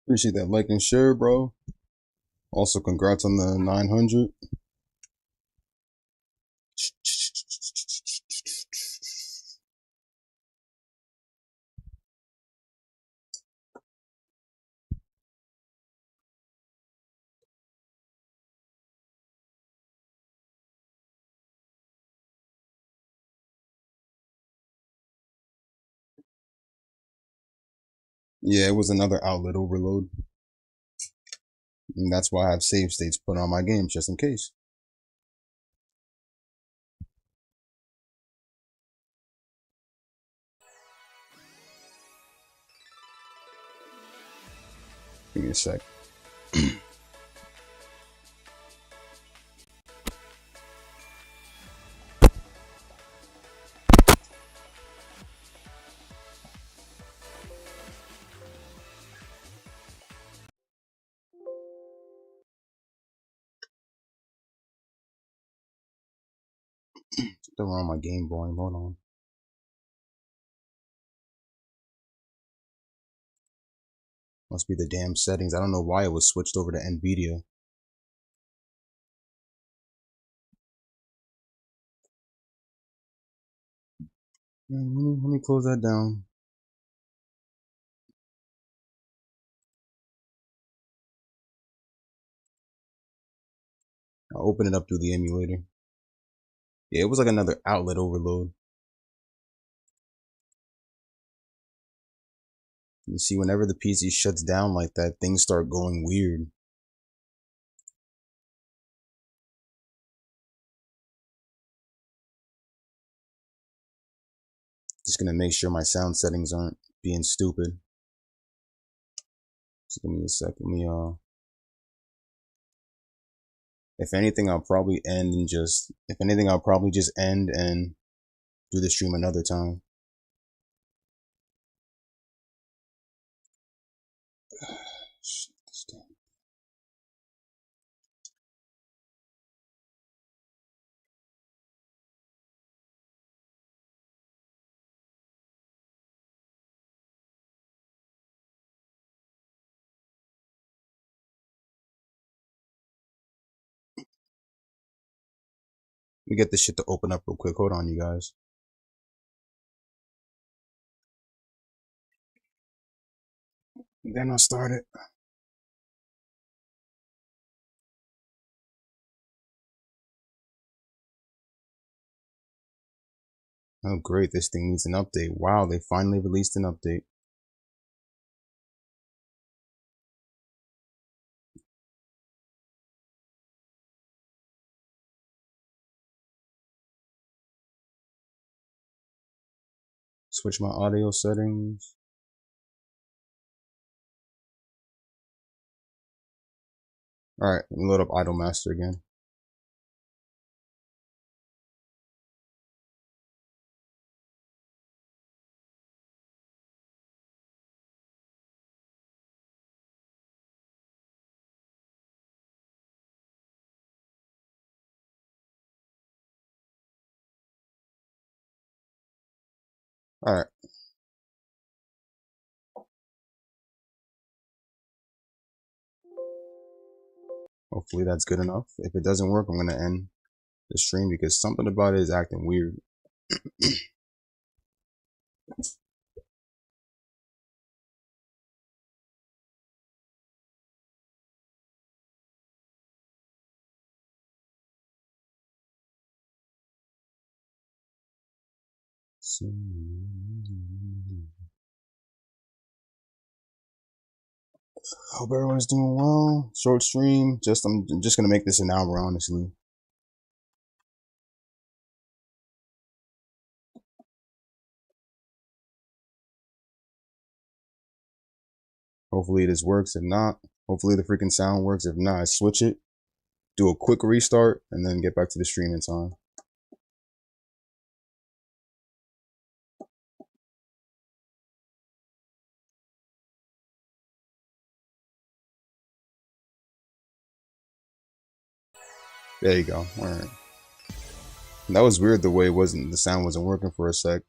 Appreciate that like and share, bro. Also, congrats on the 900. Yeah, it was another outlet overload. And that's why I have save states put on my games just in case. Give me a sec. Still on my game volume. Hold on. Must be the damn settings. I don't know why it was switched over to NVIDIA. Let me close that down. I'll open it up through the emulator. Yeah, it was like another outlet overload. You see, whenever the PC shuts down like that, things start going weird. Just gonna make sure my sound settings aren't being stupid. Just give me a sec. Let me, if anything, I'll probably end and just, if anything, I'll probably just end and do the stream another time. Let me get this shit to open up real quick. Hold on, you guys. Then I'll start it. Oh, great. This thing needs an update. Wow, they finally released an update. Switch my audio settings. Alright, let me load up iDOLM Master again. Alright. Hopefully that's good enough. If it doesn't work, I'm gonna end the stream because something about it is acting weird. Hope everyone's doing well. Short stream. I'm just gonna make this an hour, honestly. Hopefully this works. If not, hopefully the freaking sound works. If not, I switch it, do a quick restart, and then get back to the stream in time. There you go. Alright. That was weird the way the sound wasn't working for a sec.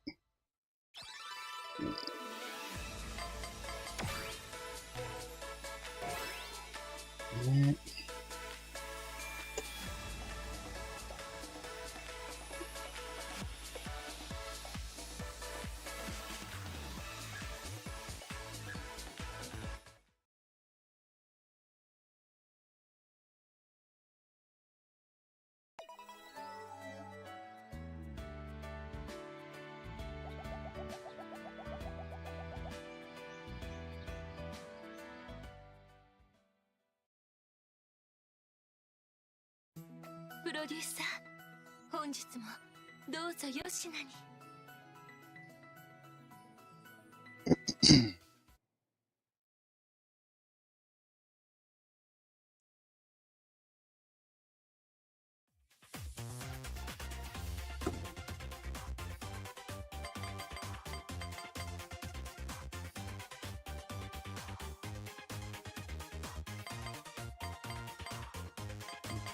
プロデューサー、本日もどうぞよしなに。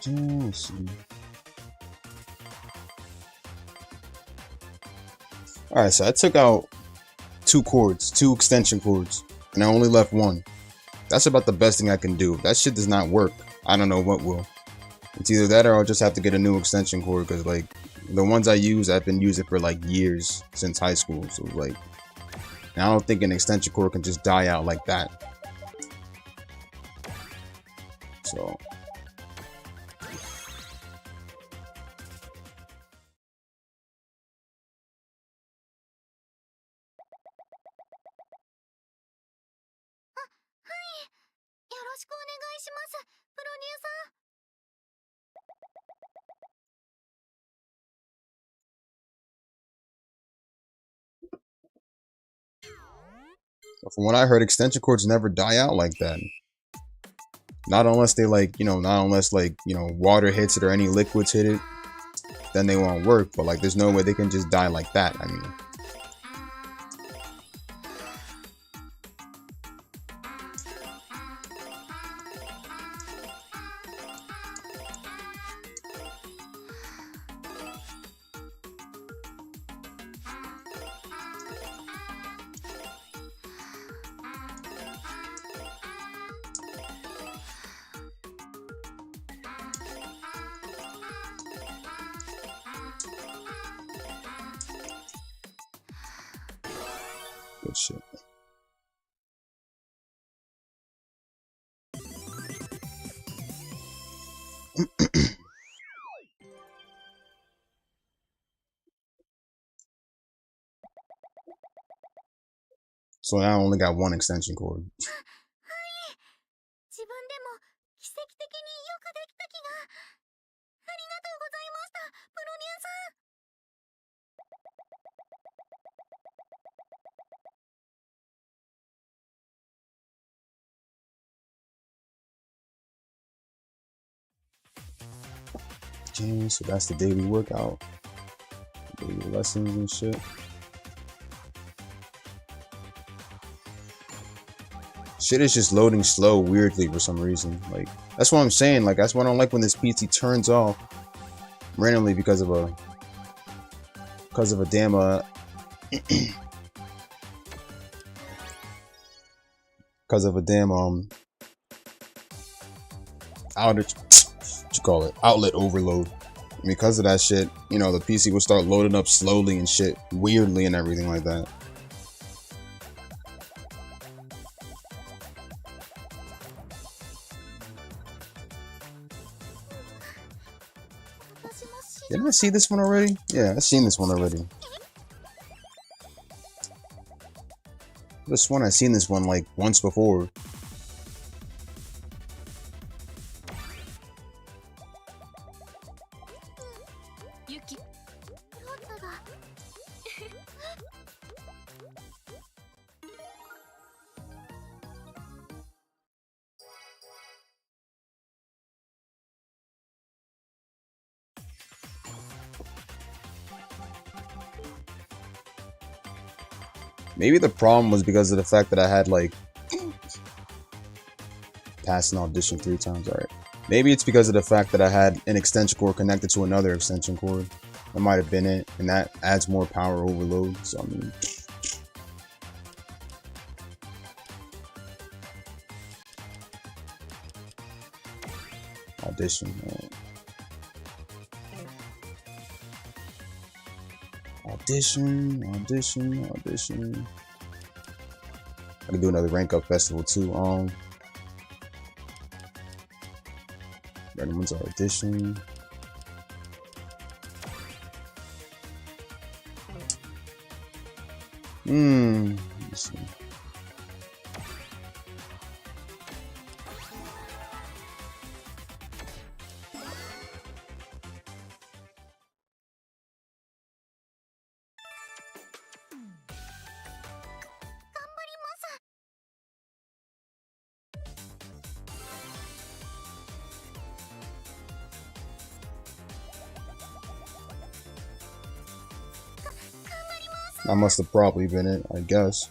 Let's see. Alright, so I took out 2 cords, 2 extension cords, and I only left 1. That's about the best thing I can do. If that shit does not work, I don't know what will. It's either that or I'll just have to get a new extension cord, because like the ones I use, I've been using for like years since high school. So like, I don't think an extension cord can just die out like that. So from what I heard, extension cords never die out like that. Not unless they like, not unless like, water hits it or any liquids hit it, then they won't work. But like, there's no way they can just die like that. I mean, good shit. So now I only got 1 extension cord. Okay, so that's the daily workout, daily lessons and shit. Shit is just loading slow weirdly for some reason. Like, that's what I'm saying. Like, that's what I don't like when this PC turns off randomly because of a damn because of a damn outage. What you call it? Outlet overload. And because of that shit, the PC will start loading up slowly and shit, weirdly and everything like that. Didn't I see this one already? Yeah, I've seen this one already. This one, I've seen this one like once before. Maybe the problem was because of the fact that I had like passed an audition 3 times. Alright. Maybe it's because of the fact that I had an extension cord connected to another extension cord. That might have been it, and that adds more power overload. So I mean, Audition. Audition. I can do another rank up festival too. Random ones are audition. Let's see. I must have probably been it, I guess.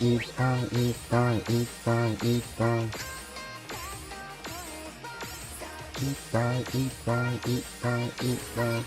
Eat die.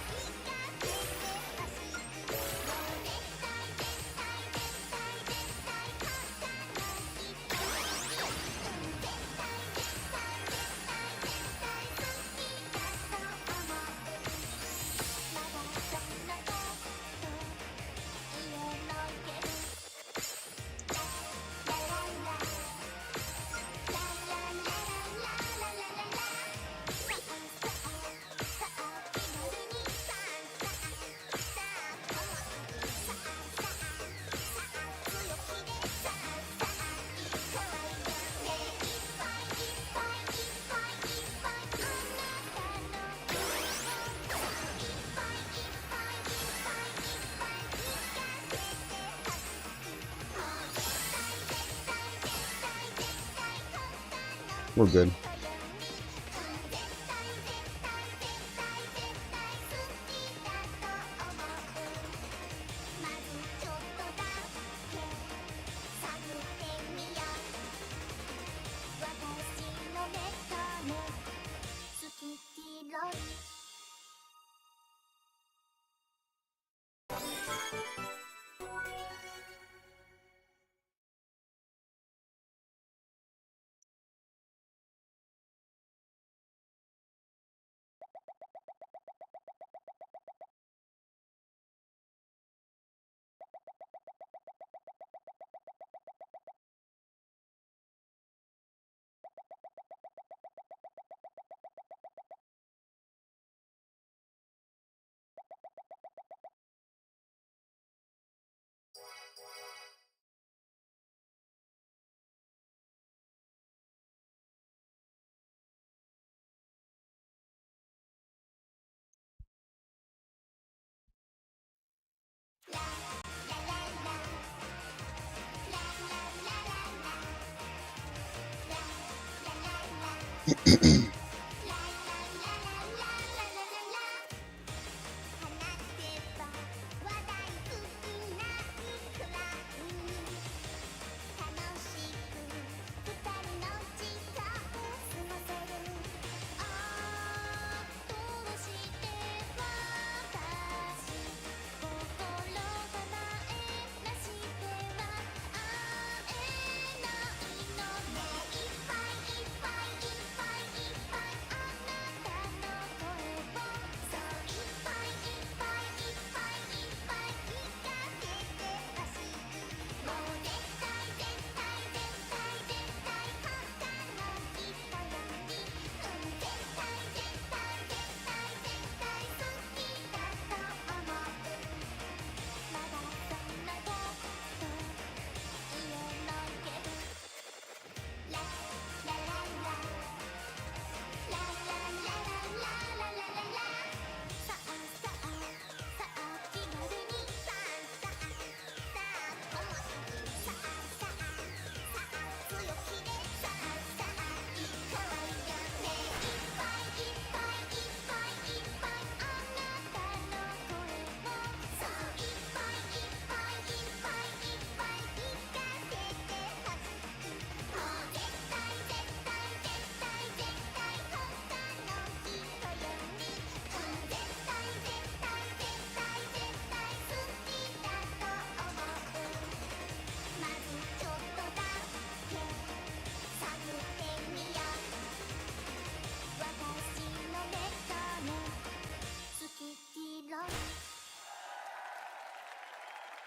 We're good.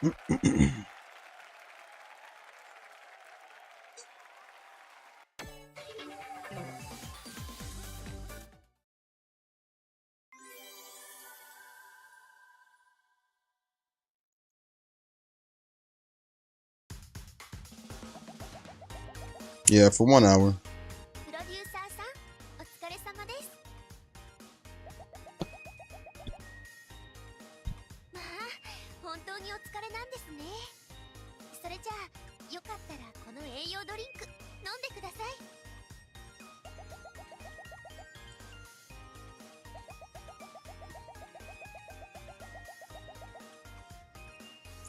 Yeah, for 1 hour. プロデューサーさん、お疲れ様です。まあ、本当にお疲れなんですね。それじゃあ、よかったらこの栄養ドリンク飲んでください。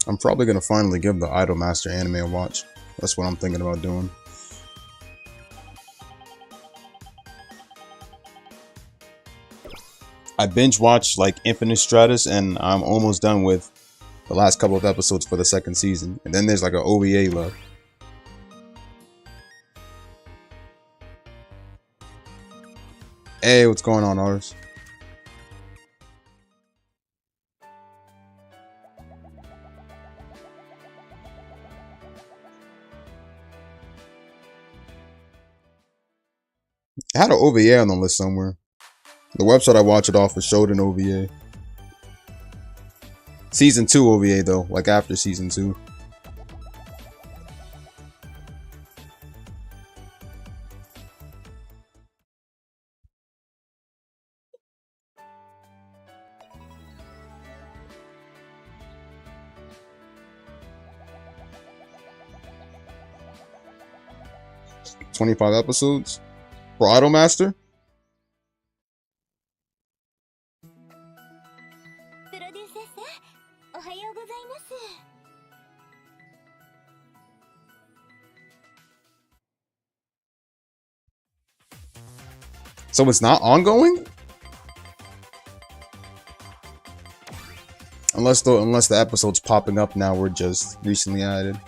I'm probably gonna finally give the Idol Master anime a watch. That's what I'm thinking about doing. I binge watched like Infinite Stratus, and I'm almost done with the last couple of episodes for the second season. And then there's like an OVA left. Hey, what's going on, Ars? I had an OVA on the list somewhere. The website I watched it off of showed an OVA. Season 2 OVA though, like after season 2. $25 episodes for Idol Master. プロデューサーさん、おはようございます。So it's not ongoing? Unless the episode's popping up now were just recently added.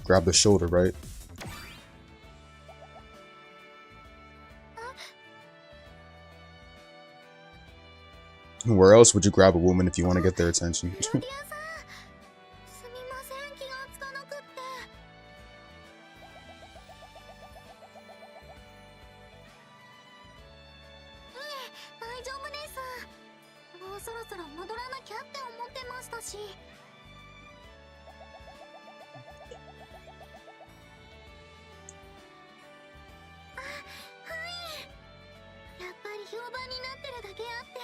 Grab the shoulder, right? Where else would you grab a woman if you want to get their attention? プロデューサー、すみません、気がつかなくって。いえ、大丈夫です。もうそろそろ戻らなきゃって思ってましたし。あ、はい。やっぱり評判になってるだけあって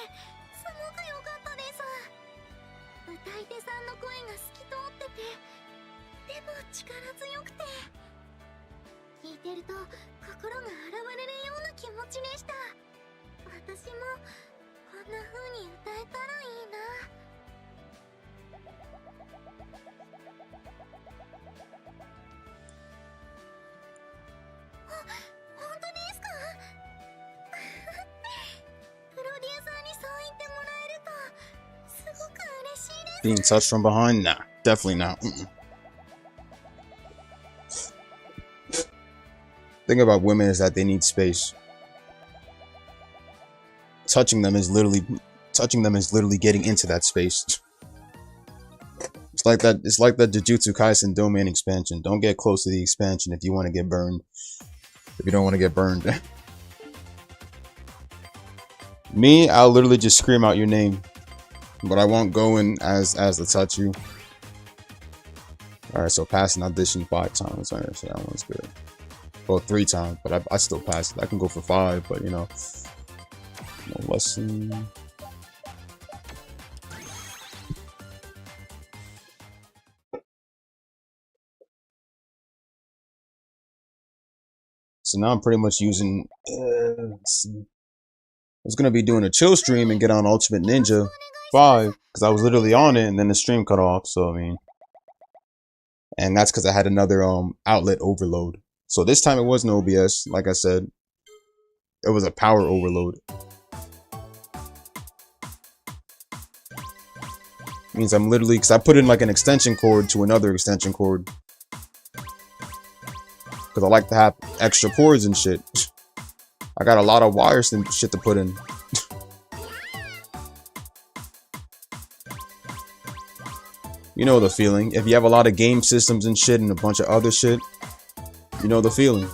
すごく良かったです。歌い手さんの声が透き通ってて、でも力強くて、聞いてると心が洗われるような気持ちでした。私もこんな風に歌えたらいいな。本当ですか？プロデューサーにそう言ってもらえるとすごく嬉しいです。 Being touched from behind? Nah, definitely not. Thing about women is that they need space. Touching them is literally getting into that space. It's like that Jujutsu Kaisen domain expansion. Don't get close to the expansion if you want to get burned. If you don't want to get burned. Me, I'll literally just scream out your name. But I won't go in as to touch you. Alright, so passing audition 5 times. Alright, so that one's good. Well, 3 times, but I still passed it. I can go for 5, but you know. No lesson. So now I'm pretty much using let's see. was gonna be doing a chill stream and get on Ultimate Ninja 5 because I was literally on it and then the stream cut off. So I mean, and that's because I had another outlet overload. So this time it wasn't OBS, like I said, it was a power overload. Means I'm literally, because I put in like an extension cord to another extension cord. Because I like to have extra cords and shit. I got a lot of wires and shit to put in. You know the feeling. If you have a lot of game systems and shit and a bunch of other shit, you know the feeling.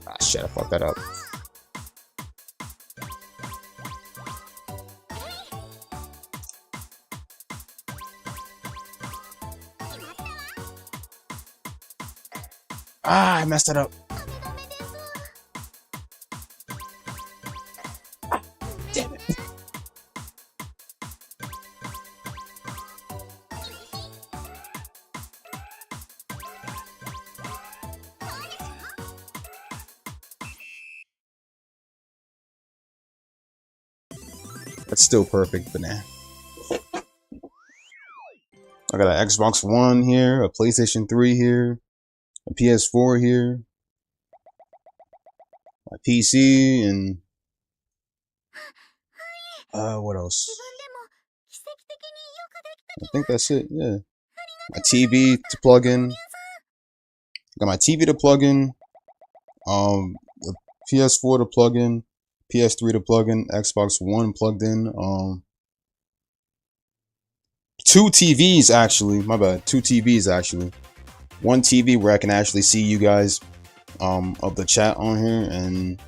Ah shit, I fucked that up. Ah, I messed it up. Damn it. That's still perfect, but nah. I got an Xbox One here, a PlayStation 3 here, a PS4 here, my PC, and what else? I think that's it, yeah. My TV to plug in. Got my TV to plug in, the PS4 to plug in, PS3 to plug in, Xbox One plugged in, 2 TVs actually, my bad, 2 TVs actually. One TV where I can actually see you guys of the chat on here and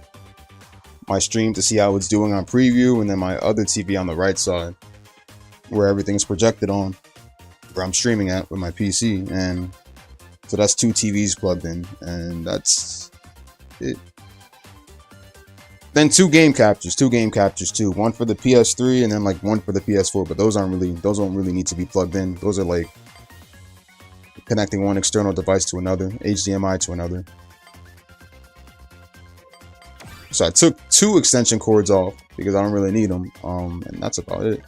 my stream to see how it's doing on preview, and then my other TV on the right side where everything's projected on, where I'm streaming at with my PC. And so that's 2 TVs plugged in, and that's it. Then 2 game captures too. One for the PS3 and then like one for the PS4, but those don't really need to be plugged in. Those are like connecting one external device to another, HDMI to another. So I took 2 extension cords off because I don't really need them, and that's about it.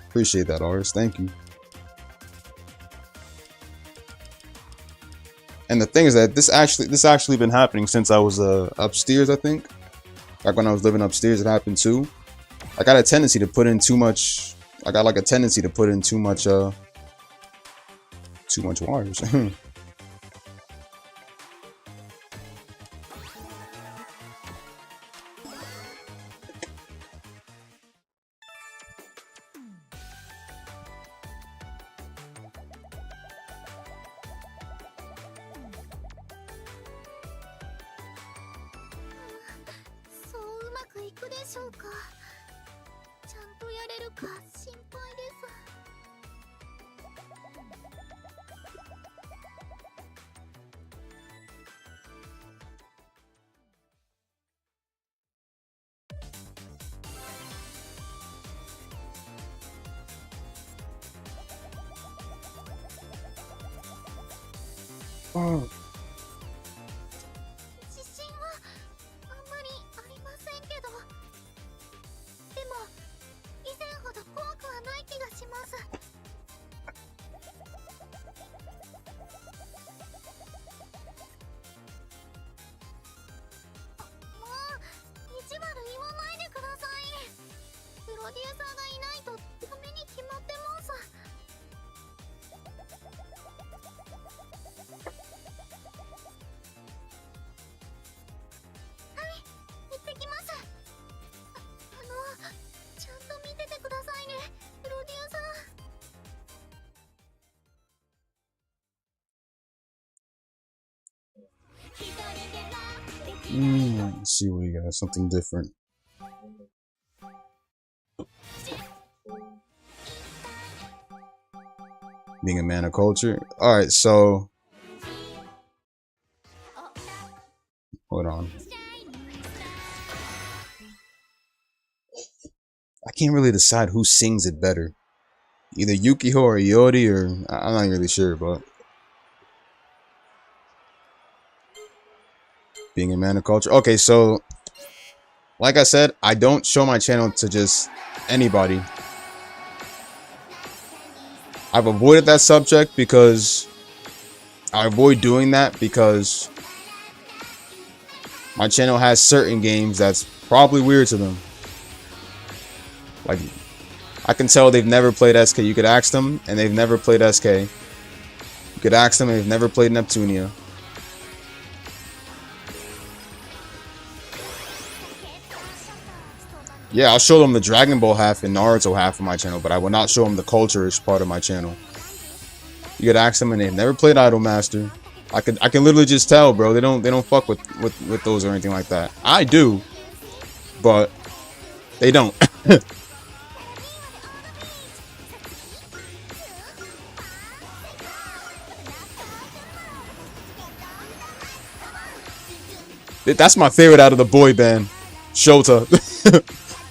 Appreciate that, artist. Thank you. And the thing is that this actually been happening since I was upstairs. I think back when I was living upstairs, it happened too. I got a tendency to put in too much. I got like a tendency to put in too much wires. Oh. Let's see what we got. Something different. Being a man of culture. Alright, so hold on. I can't really decide who sings it better. Either Yukiho or Iori, or I'm not really sure, but Being a man of culture. Okay, so like I said, I don't show my channel to just anybody. I've avoided that subject because I avoid doing that because my channel has certain games that's probably weird to them. Like, I can tell they've never played SK. You could ask them, and they've never played SK. You could ask them, and they've never played Neptunia. Yeah, I'll show them the Dragon Ball half and Naruto half of my channel, but I will not show them the culture-ish part of my channel. You could ask them, and they've never played Idolmaster. I can literally just tell, bro. They don't fuck with those or anything like that. I do, but they don't. That's my favorite out of the boy band, Shota.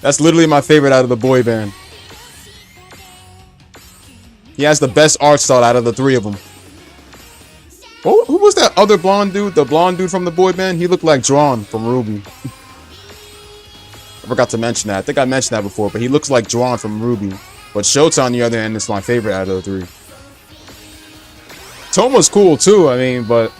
That's literally my favorite out of the boy band. He has the best art style out of the three of them. Oh, who was that other blonde dude? The blonde dude from the boy band? He looked like Drawn from Ruby. I forgot to mention that. I think I mentioned that before, but he looks like Drawn from Ruby. But Shota, on the other hand, is my favorite out of the three. Toma's cool too, I mean, but...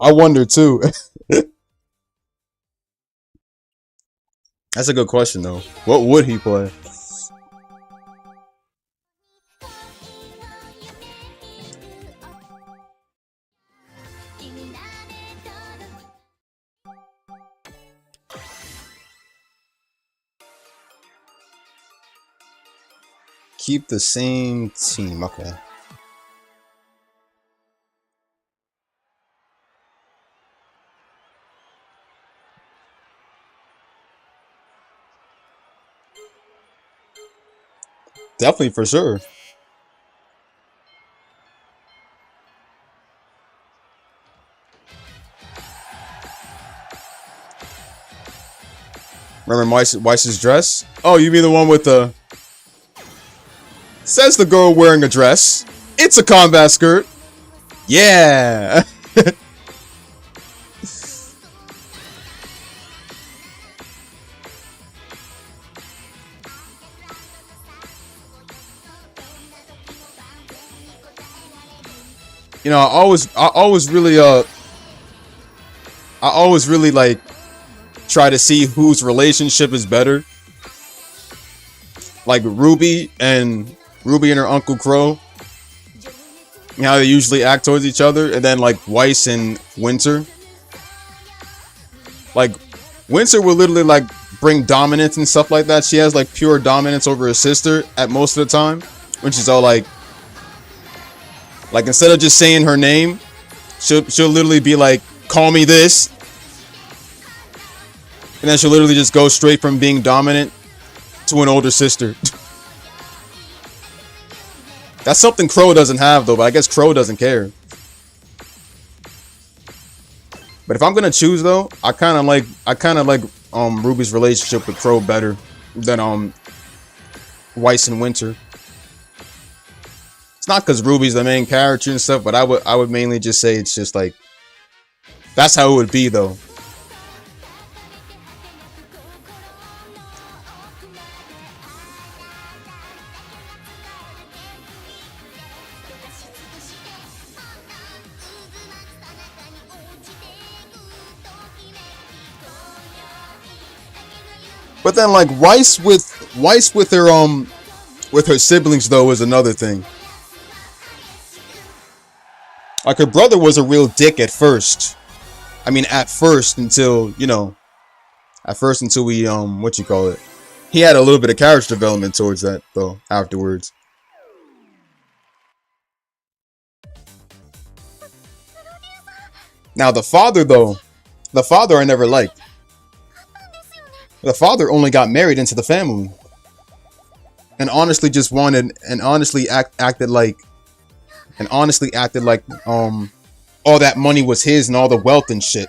I wonder too. That's a good question though. What would he play? Keep the same team. Okay. Definitely, for sure. Remember Weiss's dress? Oh, you mean the one with the... Says the girl wearing a dress. It's a combat skirt. Yeah. You know, I always really like try to see whose relationship is better. Like Ruby and her Uncle Crow. You know how they usually act towards each other, and then like Weiss and Winter. Like Winter will literally like bring dominance and stuff like that. She has like pure dominance over her sister at most of the time, when she's all like instead of just saying her name, she'll literally be like, call me this. And then she'll literally just go straight from being dominant to an older sister. That's something Crow doesn't have though, but I guess Crow doesn't care. But if I'm gonna choose though, I kinda like Ruby's relationship with Crow better than Weiss and Winter. It's not because Ruby's the main character and stuff, but I would mainly just say it's just like, that's how it would be though. But then like Weiss with her With her siblings, though, is another thing. Like, her brother was a real dick at first. I mean, at first until, you know, at first until we, what you call it? He had a little bit of character development towards that, though, afterwards. Now, the father, though, the father I never liked. The father only got married into the family. And honestly just wanted, and honestly acted like, all that money was his and all the wealth and shit.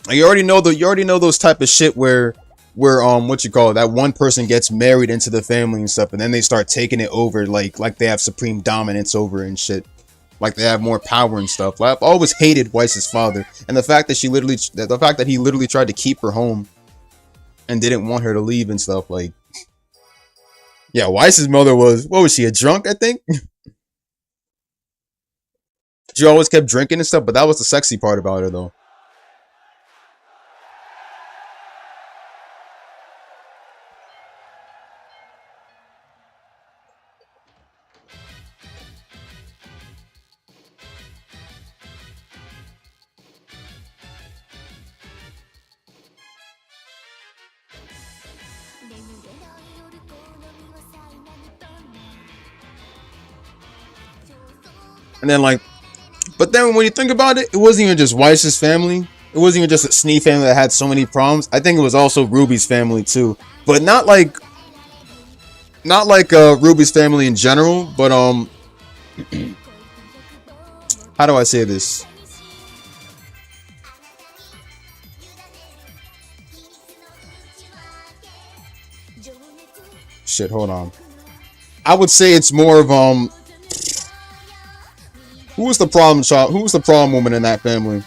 You already know those type of shit where what you call it, that one person gets married into the family and stuff, and then they start taking it over like they have supreme dominance over it and shit. Like they have more power and stuff. I've always hated Weiss's father, and the fact that he literally tried to keep her home and didn't want her to leave and stuff. Like, yeah, Weiss's mother was, what was she, a drunk, I think? She always kept drinking and stuff, but that was the sexy part about her, though. And then, like, but then when you think about it, it wasn't even just Weiss's family. It wasn't even just a Snee family that had so many problems. I think it was also Ruby's family too, but not like Ruby's family in general. But how do I say this? Shit, hold on. I would say it's more of who was the problem child? Who was the problem woman in that family?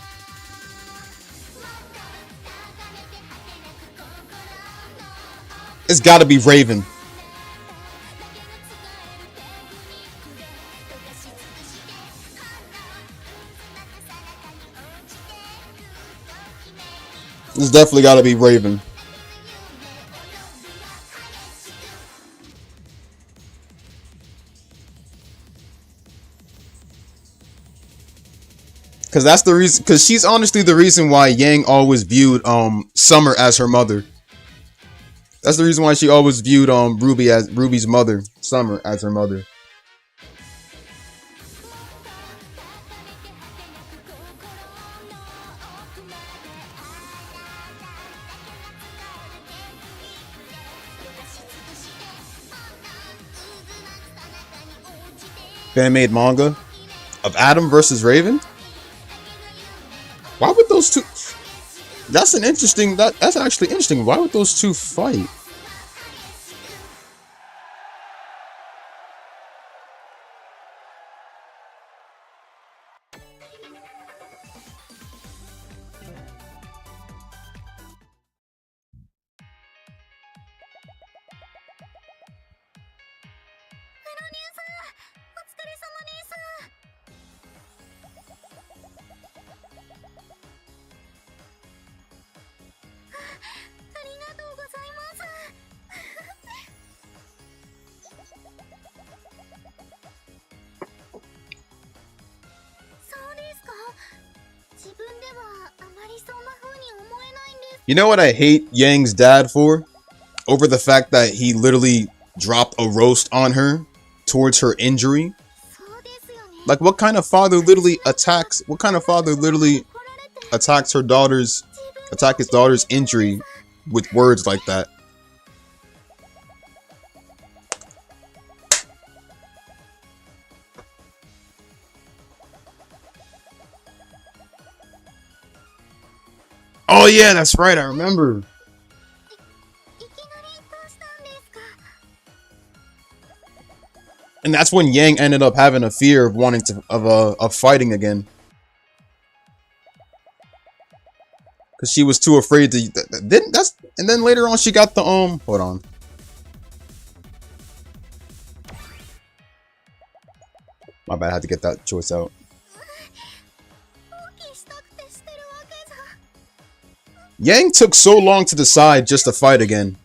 It's got to be Raven. It's definitely got to be Raven. Because that's the reason. Because she's honestly the reason why Yang always viewed Summer as her mother. That's the reason why she always viewed Ruby's mother, Summer, as her mother. Fan-made manga of Adam versus Raven. Why would those two? That's an interesting. That's actually interesting. Why would those two fight? You know what I hate Yang's dad for? Over the fact that he literally dropped a roast on her towards her injury. Like, what kind of father literally attacks? What kind of father literally attacks his daughter's injury with words like that? Oh yeah, that's right, I remember. And that's when Yang ended up having a fear of wanting to of fighting again. Cause she was too afraid to and then later on she got the hold on. My bad, I had to get that choice out. Yang took so long to decide just to fight again.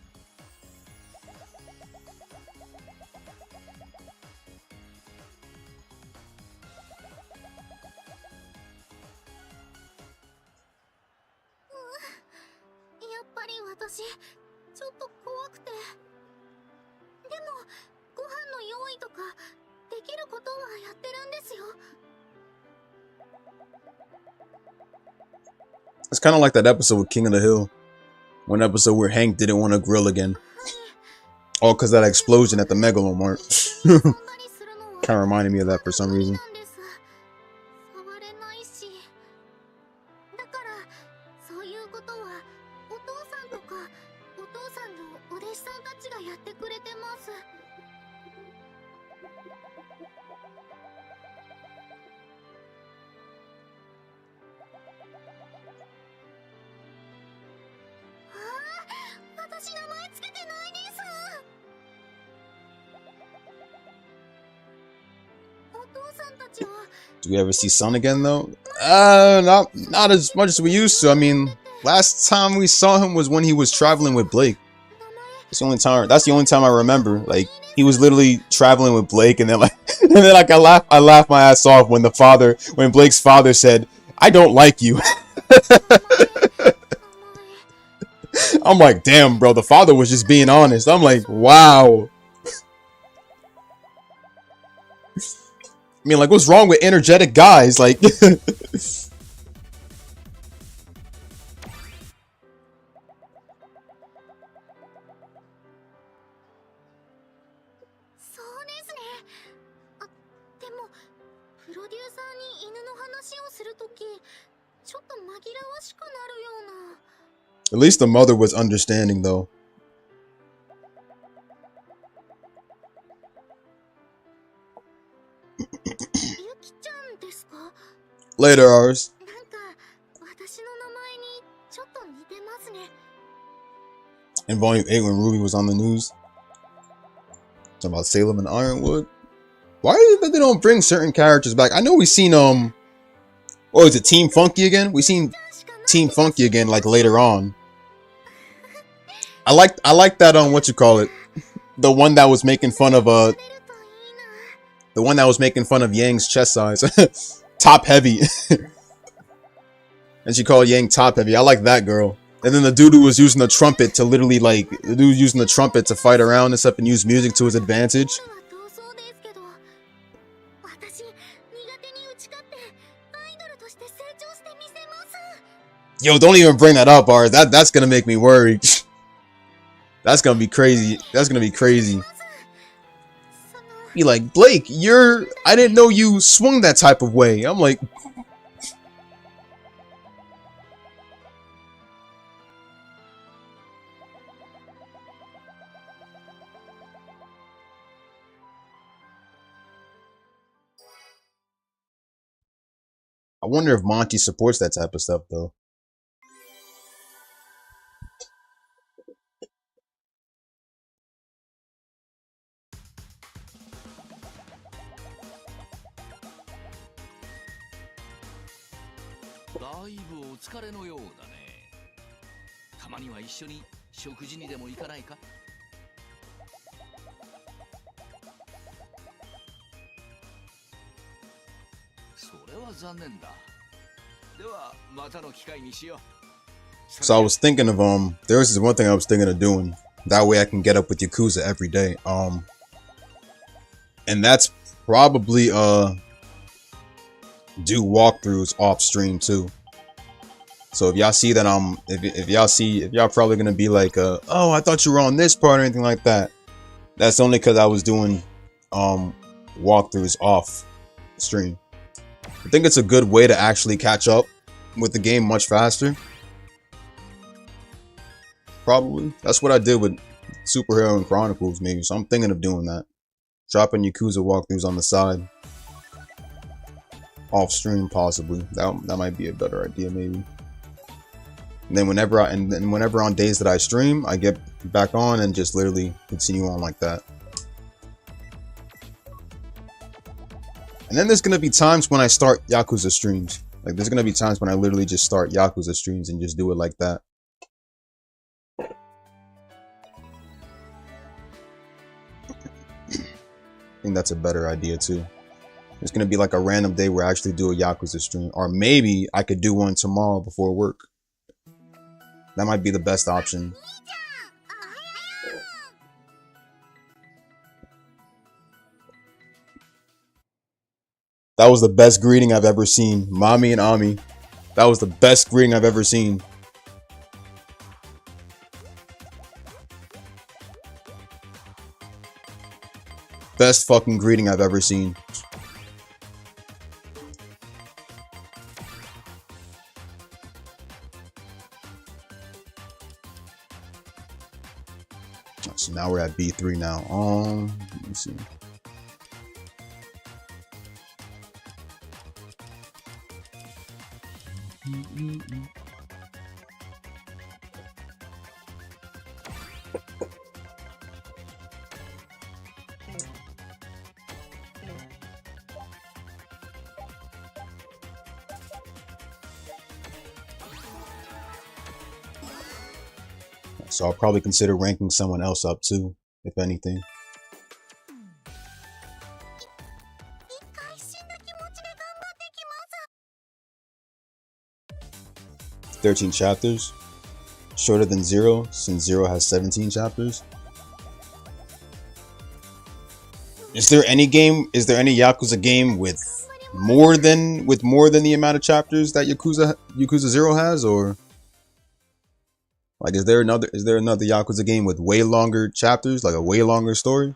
It's kind of like that episode with King of the Hill. One episode where Hank didn't want to grill again. All because of that explosion at the Megalomart. Kind of reminded me of that for some reason. Do we ever see Sun again though? Not as much as we used to. I mean, last time we saw him was when he was traveling with Blake. That's the only time I remember. Like, he was literally traveling with Blake, and then I laughed my ass off when Blake's father said, "I don't like you." I'm like, damn, bro, the father was just being honest. I'm like, wow. I mean, like, what's wrong with energetic guys? Like, at least the mother was understanding, though. Later, ours. In Volume 8, when Ruby was on the news. Talking about Salem and Ironwood. Why is it that they don't bring certain characters back? I know we've seen, oh, is it Team Funky again? We've seen Team Funky again, like, later on. I like that, what you call it? The one that was making fun of, Yang's chest size. Top heavy. And she called Yang top heavy. I like that girl. And then the dude who was using the trumpet to literally, like, the dude using the trumpet to fight around and stuff and use music to his advantage. Yo, don't even bring that up, Art. That's gonna make me worried. That's gonna be crazy. That's gonna be crazy. Be like, Blake, I didn't know you swung that type of way. I'm like, I wonder if Monty supports that type of stuff, though. So I was thinking of there was this one thing I was thinking of doing. That way I can get up with Yakuza every day. And that's probably do walkthroughs off stream too. So if y'all see that if y'all probably gonna be like oh, I thought you were on this part or anything like that. That's only because I was doing walkthroughs off stream. I think it's a good way to actually catch up with the game much faster. Probably. That's what I did with Superhero and Chronicles, maybe. So I'm thinking of doing that. Dropping Yakuza walkthroughs on the side. Off stream, possibly. That might be a better idea, maybe. And then whenever on days that I stream, I get back on and just literally continue on like that. And then there's gonna be times when I start Yakuza streams. Like, there's gonna be times when I literally just start Yakuza streams and just do it like that. think that's a better idea too. It's gonna be like a random day where I actually do a Yakuza stream, or maybe I could do one tomorrow before work. That might be the best option. That was the best greeting I've ever seen. Mommy and Ami. That was the best greeting I've ever seen. Best fucking greeting I've ever seen. So now we're at B3 now. Let me see. So I'll probably consider ranking someone else up too, if anything. 13 chapters. Shorter than Zero, since Zero has 17 chapters. Is there any Yakuza game with more than the amount of chapters that Yakuza 0 has, or like is there another Yakuza game with way longer chapters, like a way longer story?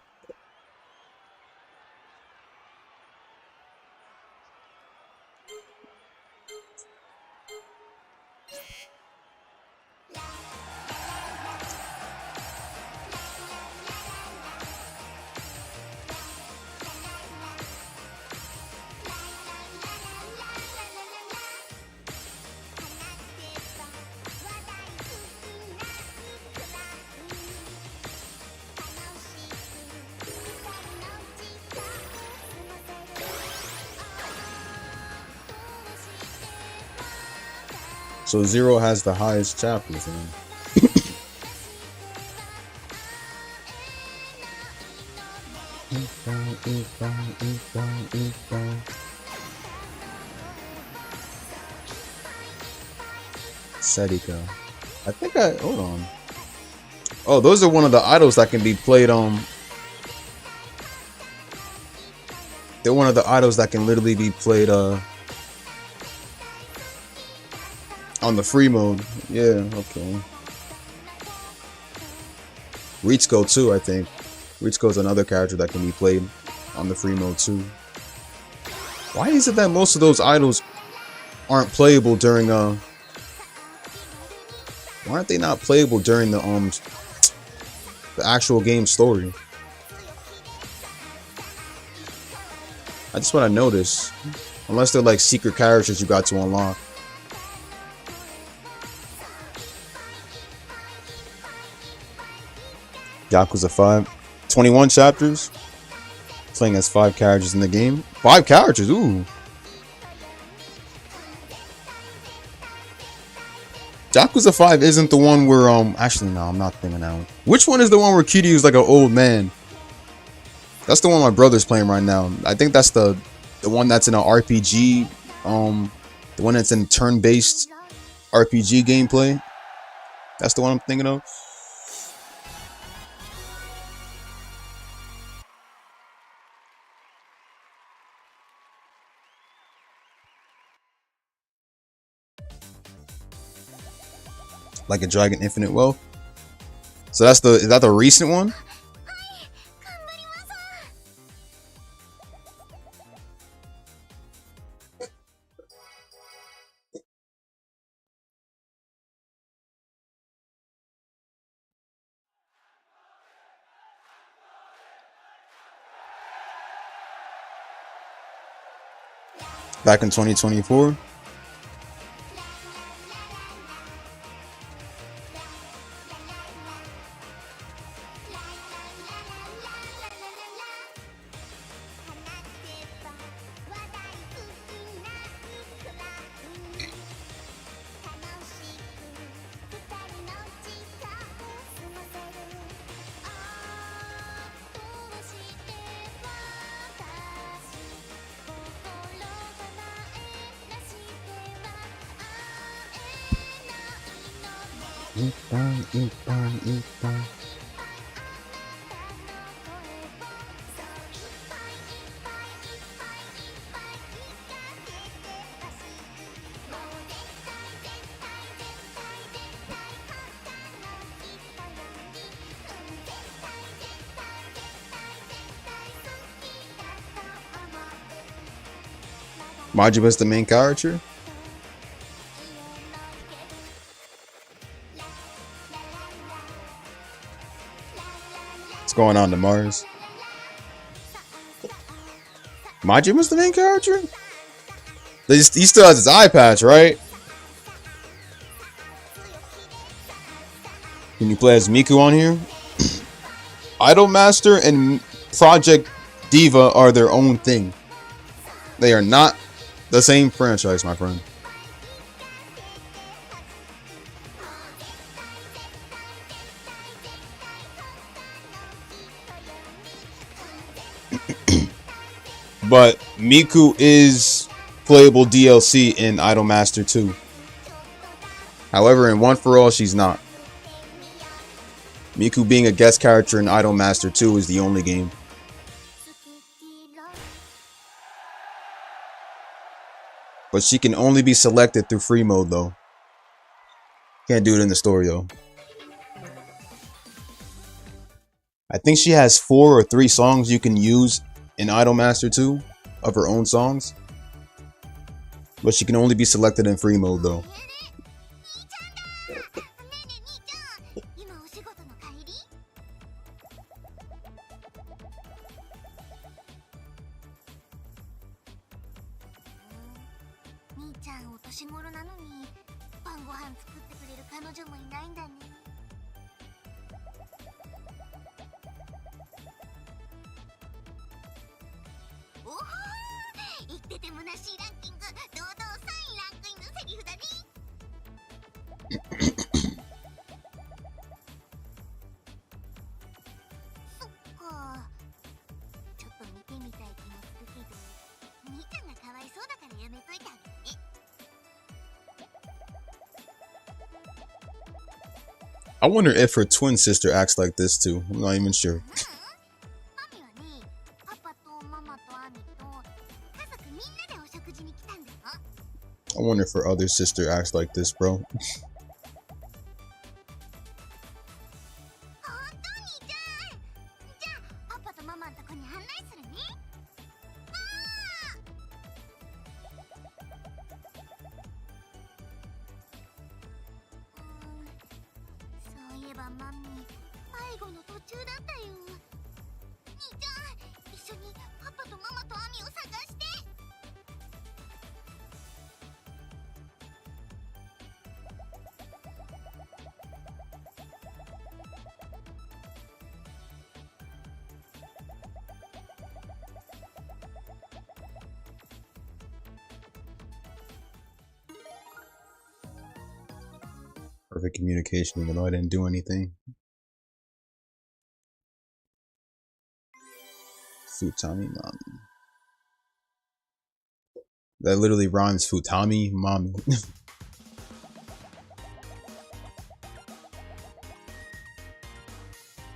So Zero has the highest chapters. Sedika. I think hold on. Oh, those are one of the idols that can be played on. They're one of the idols that can literally be played on the free mode. Yeah, okay. Ritsuko too, I think. Ritsuko's another character that can be played on the free mode too. Why is it that most of those idols aren't playable during why aren't they not playable during the actual game story? I just want to notice. Unless they're like secret characters you got to unlock. Yakuza 5. 21 chapters. Playing as 5 characters in the game. 5 characters, ooh. Yakuza 5 isn't the one where, actually, no, I'm not thinking that one. Which one is the one where Kiryu is like an old man? That's the one my brother's playing right now. I think that's the one that's in an RPG. The one that's in turn-based RPG gameplay. That's the one I'm thinking of. Like a Dragon Infinite Wealth. So is that the recent one? Back in 2024. Majiba's the main character? What's going on to Mars? Majiba's the main character? He still has his eye patch, right? Can you play as Miku on here? Idolmaster and Project Diva are their own thing. They are not the same franchise, my friend. But Miku is playable DLC in Idolmaster 2. However, in One for All, she's not. Miku being a guest character in Idolmaster 2 is the only game. But she can only be selected through free mode though. Can't do it in the story though. I think she has 4 or 3 songs you can use in Idolmaster 2 of her own songs. But she can only be selected in free mode though. I wonder if her twin sister acts like this too. I'm not even sure. I wonder if her other sister acts like this, bro. Perfect communication, even though I didn't do anything. Futami Mami. That literally rhymes Futami Mami.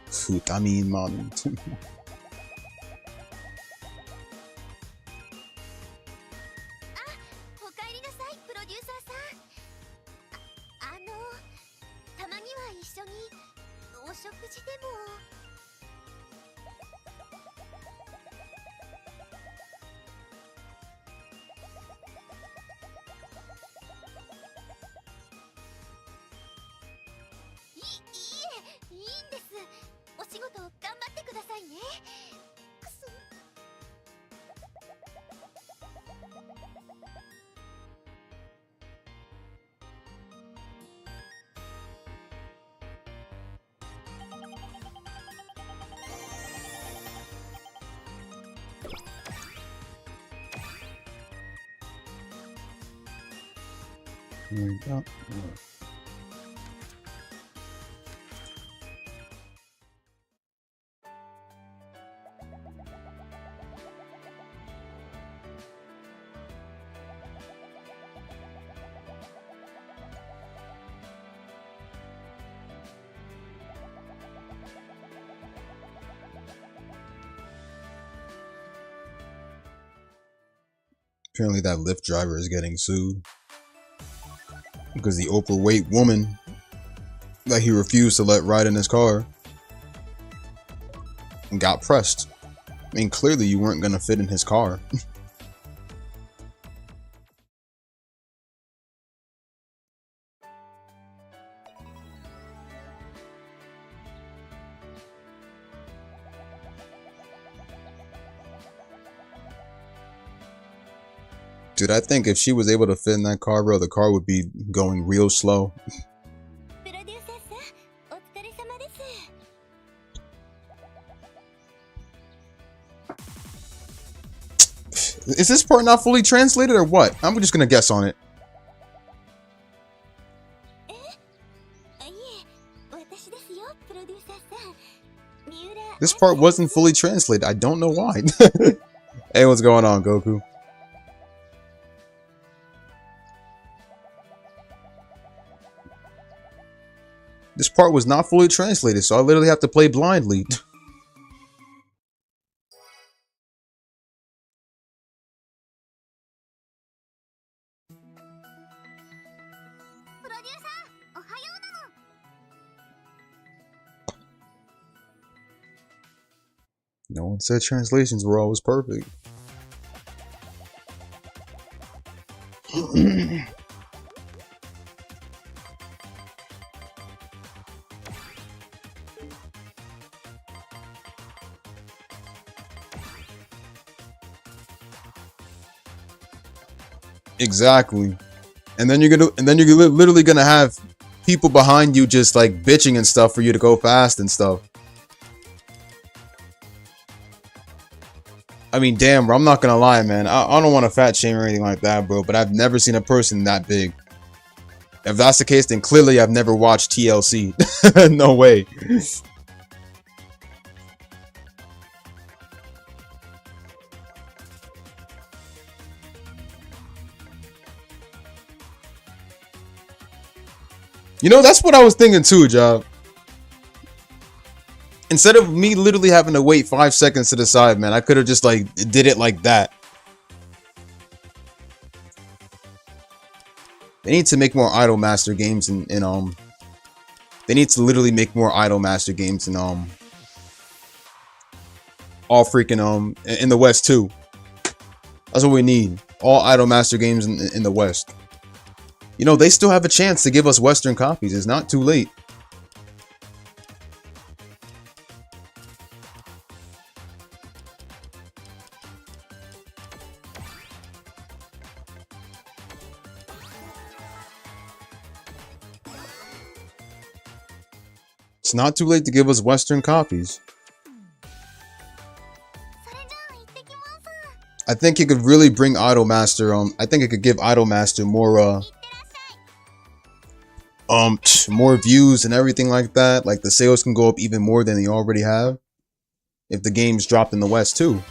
Futami Mami. There we go. Apparently that Lyft driver is getting sued because the overweight woman that he refused to let ride in his car and got pressed. I mean, clearly you weren't gonna fit in his car. Dude, I think if she was able to fit in that car, bro, the car would be going real slow. Is this part not fully translated or what? I'm just gonna guess on it. This part wasn't fully translated. I don't know why. Hey, what's going on, Goku? This part was not fully translated, so I literally have to play blindly. No one said translations were always perfect. Exactly. And then you're literally gonna have people behind you just like bitching and stuff for you to go fast and stuff. I mean, damn, bro, I'm not gonna lie, man. I don't want to fat shame or anything like that, bro, but I've never seen a person that big. If that's the case, then clearly I've never watched TLC. No way. You know, that's what I was thinking too, Job. Instead of me literally having to wait 5 seconds to decide, man, I could have just like did it like that. They need to make more Idol Master games in they need to literally make more Idol Master games in all freaking in the West too. That's what we need. All Idol Master games in the West. You know, they still have a chance to give us Western copies. It's not too late. It's not too late to give us Western copies. I think it could really bring Idol Master. I think it could give Idol Master more more views and everything like that. Like the sales can go up even more than they already have if the game's dropped in the West too.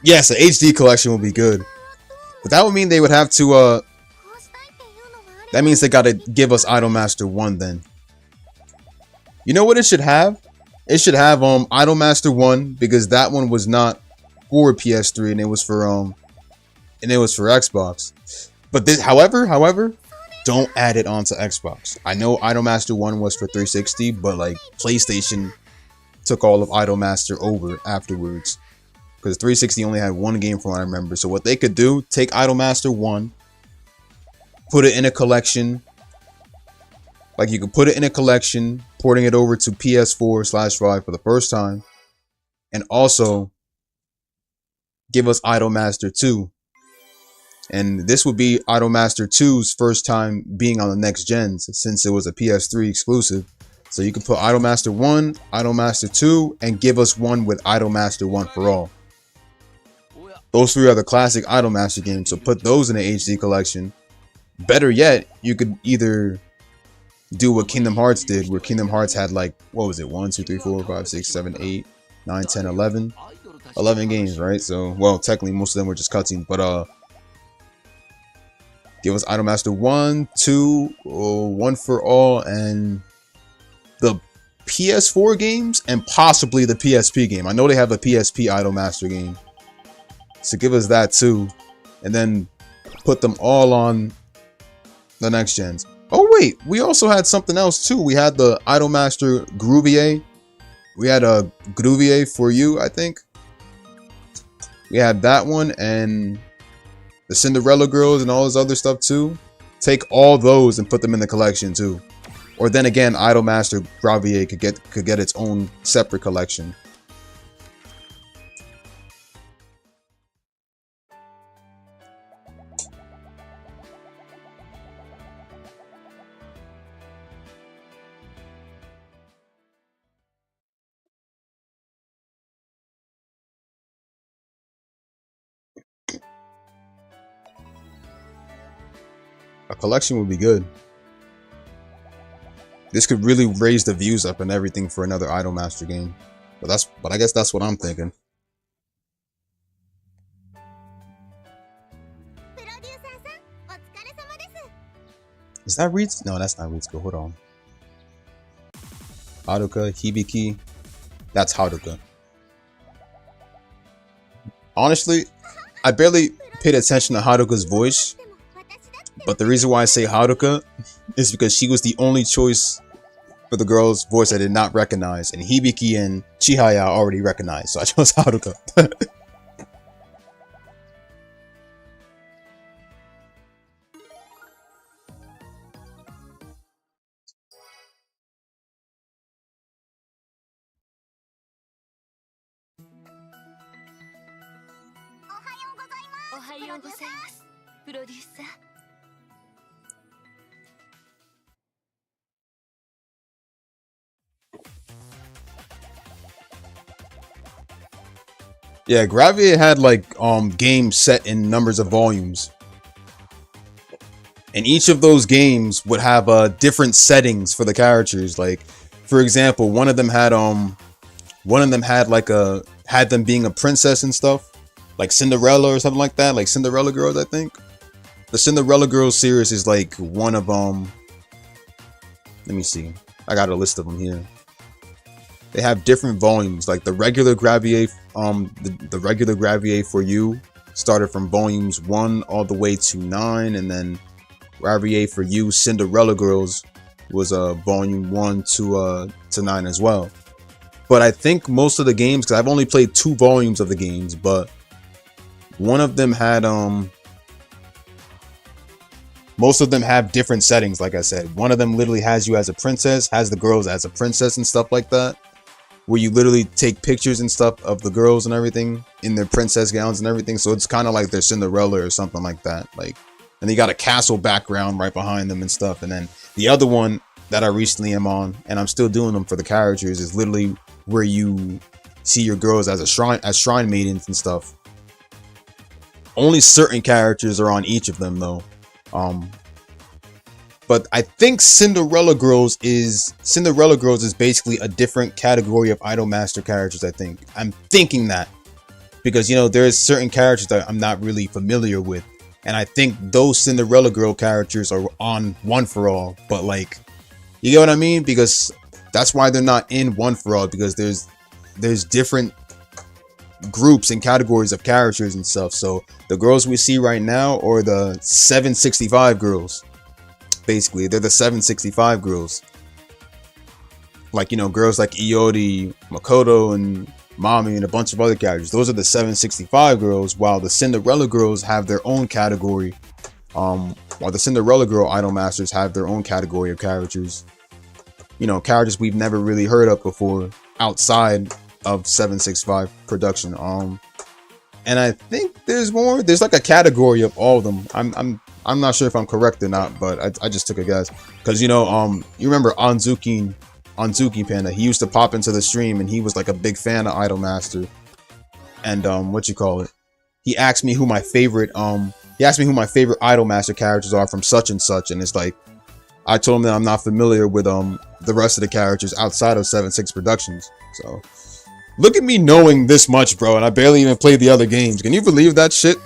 Yes, an HD collection would be good. But that would mean they would have to, that means they gotta give us Idol Master 1 then. You know what it should have? It should have, Idol Master 1, because that one was not for PS3 and it was for, Xbox. But this, however, don't add it onto Xbox. I know Idol Master 1 was for 360, but like, PlayStation took all of Idol Master over afterwards. Because 360 only had one game from what I remember. So what they could do, take Idol Master 1, put it in a collection. Like you could put it in a collection, porting it over to PS4/5 for the first time. And also give us Idol Master 2. And this would be Idol Master 2's first time being on the next gens since it was a PS3 exclusive. So you can put Idol Master 1, Idol Master 2, and give us one with Idol Master 1 for all. Those three are the classic Idol Master games, so put those in the HD collection. Better yet, you could either do what Kingdom Hearts did, where Kingdom Hearts had like, what was it, 1, 2, 3, 4, 5, 6, 7, 8, 9, 10, 11. 11 games, right? So, well, technically most of them were just cutscenes, but give us Idolmaster 1, 2, One for All, and the PS4 games, and possibly the PSP game. I know they have a PSP Idolmaster game, so give us that too, and then put them all on the next gens. Oh wait, we also had something else too. We had the Idolmaster Groovier. We had a Groovier for you, I think. We had that one and the Cinderella Girls and all this other stuff too. Take all those and put them in the collection too. Or then again, Idolmaster Gravier could get its own separate collection. A collection would be good. This could really raise the views up and everything for another Idolmaster game. But I guess that's what I'm thinking. Is that Reed's? No, that's not Reed's. Go, hold on. Haruka, Hibiki. That's Haruka. Honestly, I barely paid attention to Haruka's voice. But the reason why I say Haruka is because she was the only choice for the girl's voice I did not recognize. And Hibiki and Chihaya I already recognized. So I chose Haruka. Yeah, Gravier had like games set in numbers of volumes. And each of those games would have different settings for the characters. Like, for example, one of them had like had them being a princess and stuff. Like Cinderella or something like that. Like Cinderella Girls, I think. The Cinderella Girls series is like one of let me see. I got a list of them here. They have different volumes. Like the regular Gravier, the regular Gravier for you started from volumes 1 all the way to 9, and then Gravier for you Cinderella Girls was volume 1 to 9 as well. But I think most of the games, because I've only played 2 volumes of the games, but one of them had most of them have different settings. Like I said, one of them literally has you as a princess, has the girls as a princess and stuff like that, where you literally take pictures and stuff of the girls and everything in their princess gowns and everything. So it's kind of like they're Cinderella or something like that. Like, and they got a castle background right behind them and stuff. And then the other one that I recently am on, and I'm still doing them for the characters, is literally where you see your girls as shrine maidens and stuff. Only certain characters are on each of them though. But I think Cinderella Girls is basically a different category of Idolmaster characters. I'm thinking that, because you know there's certain characters that I'm not really familiar with, and I think those Cinderella Girl characters are on One for All. But like, you get what I mean? Because that's why they're not in One for All, because there's different groups and categories of characters and stuff. So the girls we see right now are the 765 girls. Basically, they're the 765 girls. Like, you know, girls like Iori, Makoto, and Mami, and a bunch of other characters. Those are the 765 girls, while the Cinderella girls have their own category. While the Cinderella Girl Idolmasters have their own category of characters. You know, characters we've never really heard of before outside of 765 production. And I think there's more. There's like a category of all of them. I'm not sure if I'm correct or not, but I just took a guess. Because, you know, you remember Anzuki Panda? He used to pop into the stream, and he was like a big fan of Idolmaster. And he asked me who my favorite He asked me who my favorite Idol Master characters are from such and such, and it's like, I told him that I'm not familiar with the rest of the characters outside of 7-6 Productions. So look at me knowing this much, bro, and I barely even played the other games. Can you believe that shit?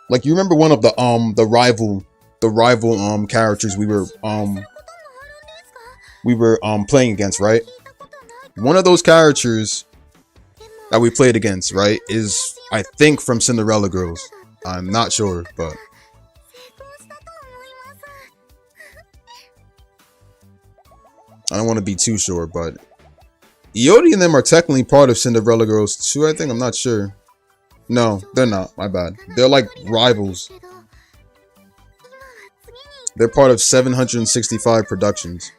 Like, you remember one of the rival characters we were playing against, right? One of those characters that we played against, right, is, I think, from Cinderella Girls. I'm not sure, but I don't want to be too sure, but Iodi and them are technically part of Cinderella Girls too, I think. I'm not sure. No, they're not. My bad. They're like rivals. They're part of 765 Productions.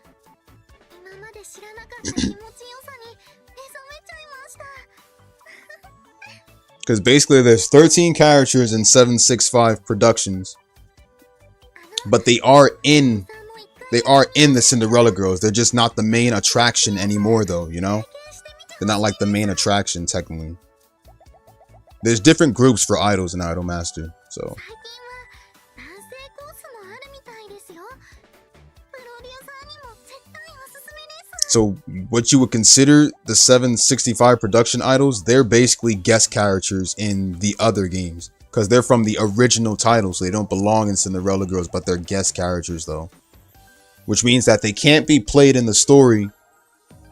Because basically there's 13 characters in 765 Productions. But they are in the Cinderella Girls. They're just not the main attraction anymore though, you know? They're not like the main attraction technically. There's different groups for idols in Idol Master, so. So what you would consider the 765 production idols, they're basically guest characters in the other games. Because they're from the original title, so they don't belong in Cinderella Girls, but they're guest characters though. Which means that they can't be played in the story.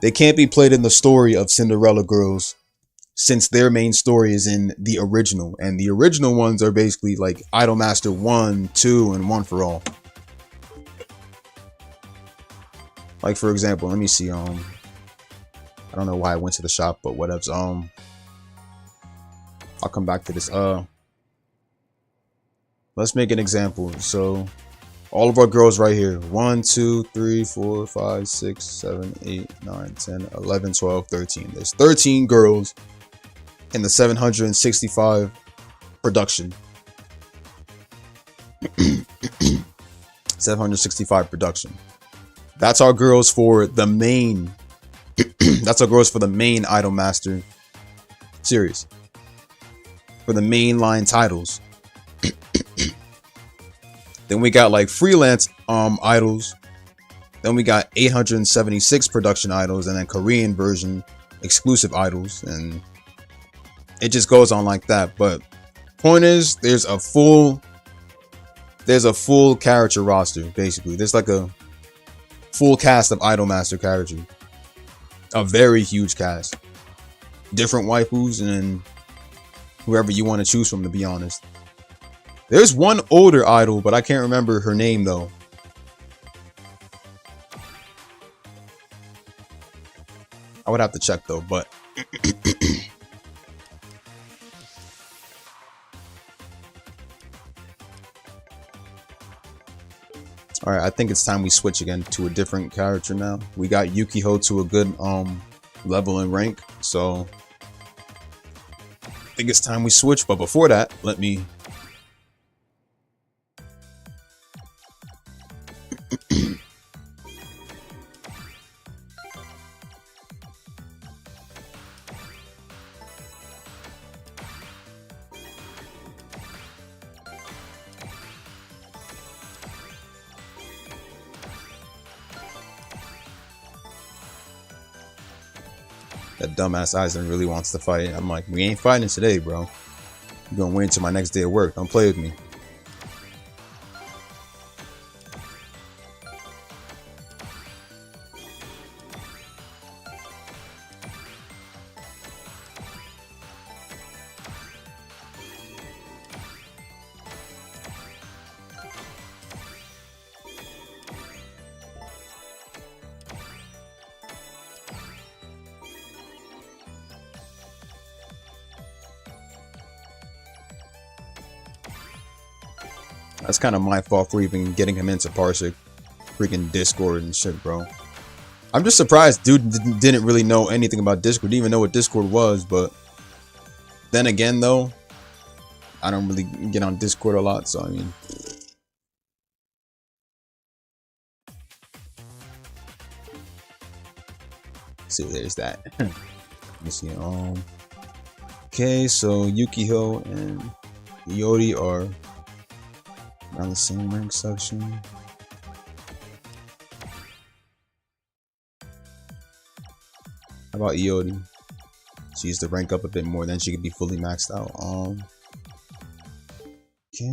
They can't be played in the story of Cinderella Girls, since their main story is in the original, and the original ones are basically like Idol Master 1, 2, and 1 for All. Like, for example, let me see, I don't know why I went to the shop, but whatever. I'll come back to this. Let's make an example. So all of our girls right here, 1, 2, 3, 4, 5, 6, 7, 8, 9, 10, 11, 12, 13. There's 13 girls in the 765 production. 765 production. That's our girls for the main. That's our girls for the main Idol Master series. For the mainline titles. Then we got like freelance idols. Then we got 876 production idols, and then Korean version exclusive idols, and it just goes on like that. But point is, there's a full character roster, basically. There's like a full cast of Idol Master characters. A very huge cast. Different waifus and whoever you want to choose from, to be honest. There's one older idol, but I can't remember her name though. I would have to check though, but all right, I think it's time we switch again to a different character now. We got Yukiho to a good level and rank, so I think it's time we switch. But before that, let me that dumbass Eisen really wants to fight. I'm like, we ain't fighting today, bro. You're gonna wait until my next day of work. Don't play with me. That's kind of my fault for even getting him into Parsec, freaking Discord and shit, bro. I'm just surprised dude didn't really know anything about Discord, didn't even know what Discord was. But then again though, I don't really get on Discord a lot, so I mean. So there's that. Let me see. Okay, so Yukihiro and Iori are around the same rank section. How about Iori? She used to rank up a bit more, then she could be fully maxed out. Okay.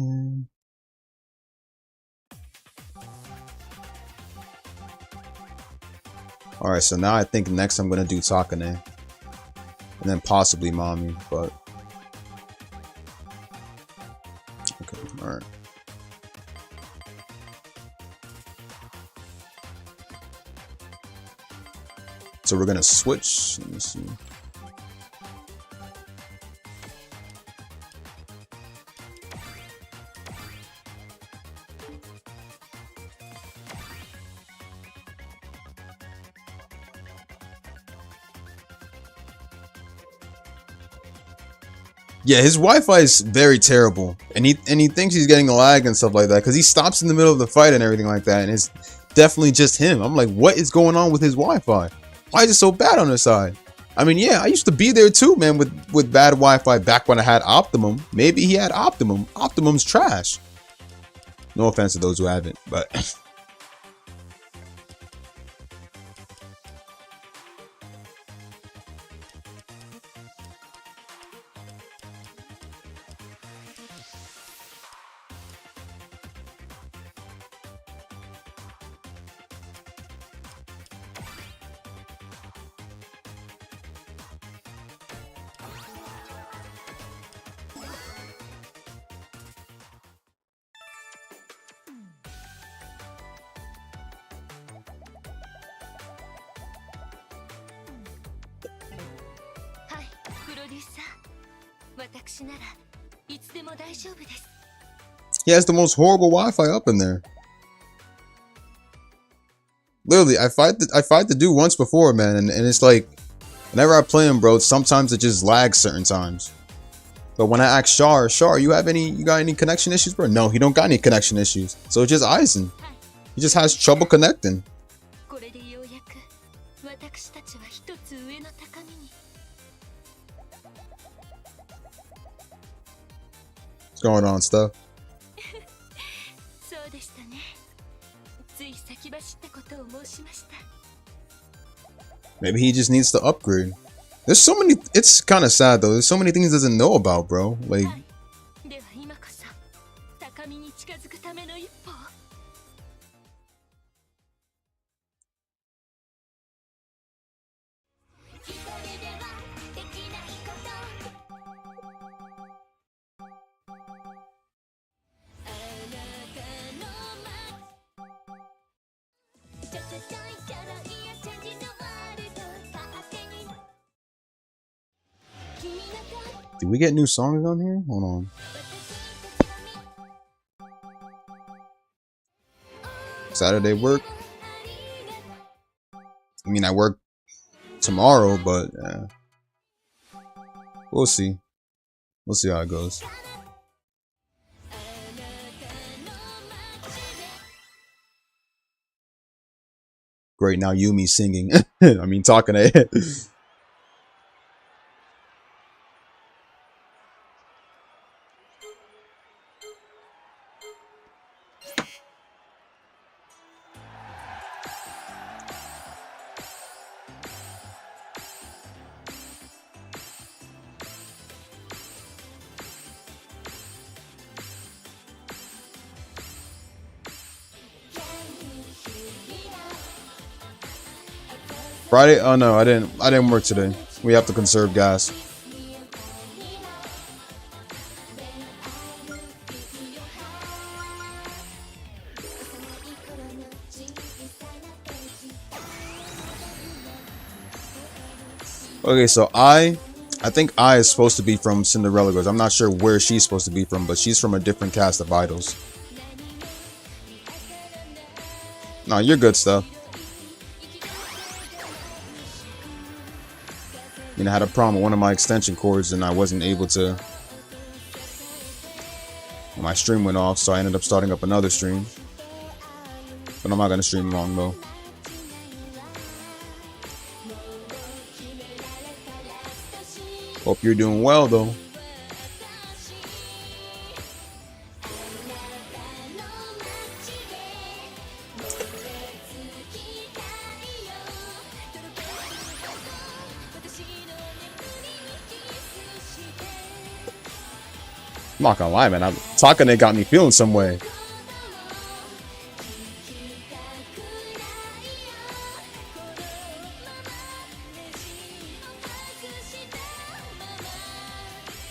Alright, so now I think next I'm gonna do Takane. And then possibly Mami, but okay, alright. So we're gonna switch. Let me see. Yeah, his Wi-Fi is very terrible, and he thinks he's getting a lag and stuff like that because he stops in the middle of the fight and everything like that, and it's definitely just him. I'm like, what is going on with his Wi-Fi? Why is it so bad on his side? I mean, yeah, I used to be there too, man, with bad Wi-Fi back when I had Optimum. Maybe he had Optimum. Optimum's trash. No offense to those who haven't, but. He has the most horrible Wi-Fi up in there. Literally, I fight the dude once before, man, and it's like, whenever I play him, bro, sometimes it just lags certain times. But when I ask Char, you got any connection issues, bro? No, he don't got any connection issues. So it's just Aizen. He just has trouble connecting. What's going on, stuff? Maybe he just needs to upgrade. There's so many. It's kind of sad though. There's so many things he doesn't know about, bro. Like. Did we get new songs on here? Hold on. Saturday work. I mean, I work tomorrow, but we'll see. We'll see how it goes. Great, now Yumi singing. I mean, talking to it. Friday? Oh no, I didn't work today. We have to conserve gas. Okay, so I think I is supposed to be from Cinderella Girls. I'm not sure where she's supposed to be from, but she's from a different cast of idols. No, you're good stuff. I mean, I had a problem with one of my extension cords and I wasn't able to my stream went off, so I ended up starting up another stream. But I'm not gonna stream long though. Hope you're doing well though. I'm not gonna lie, man. Takane got me feeling some way.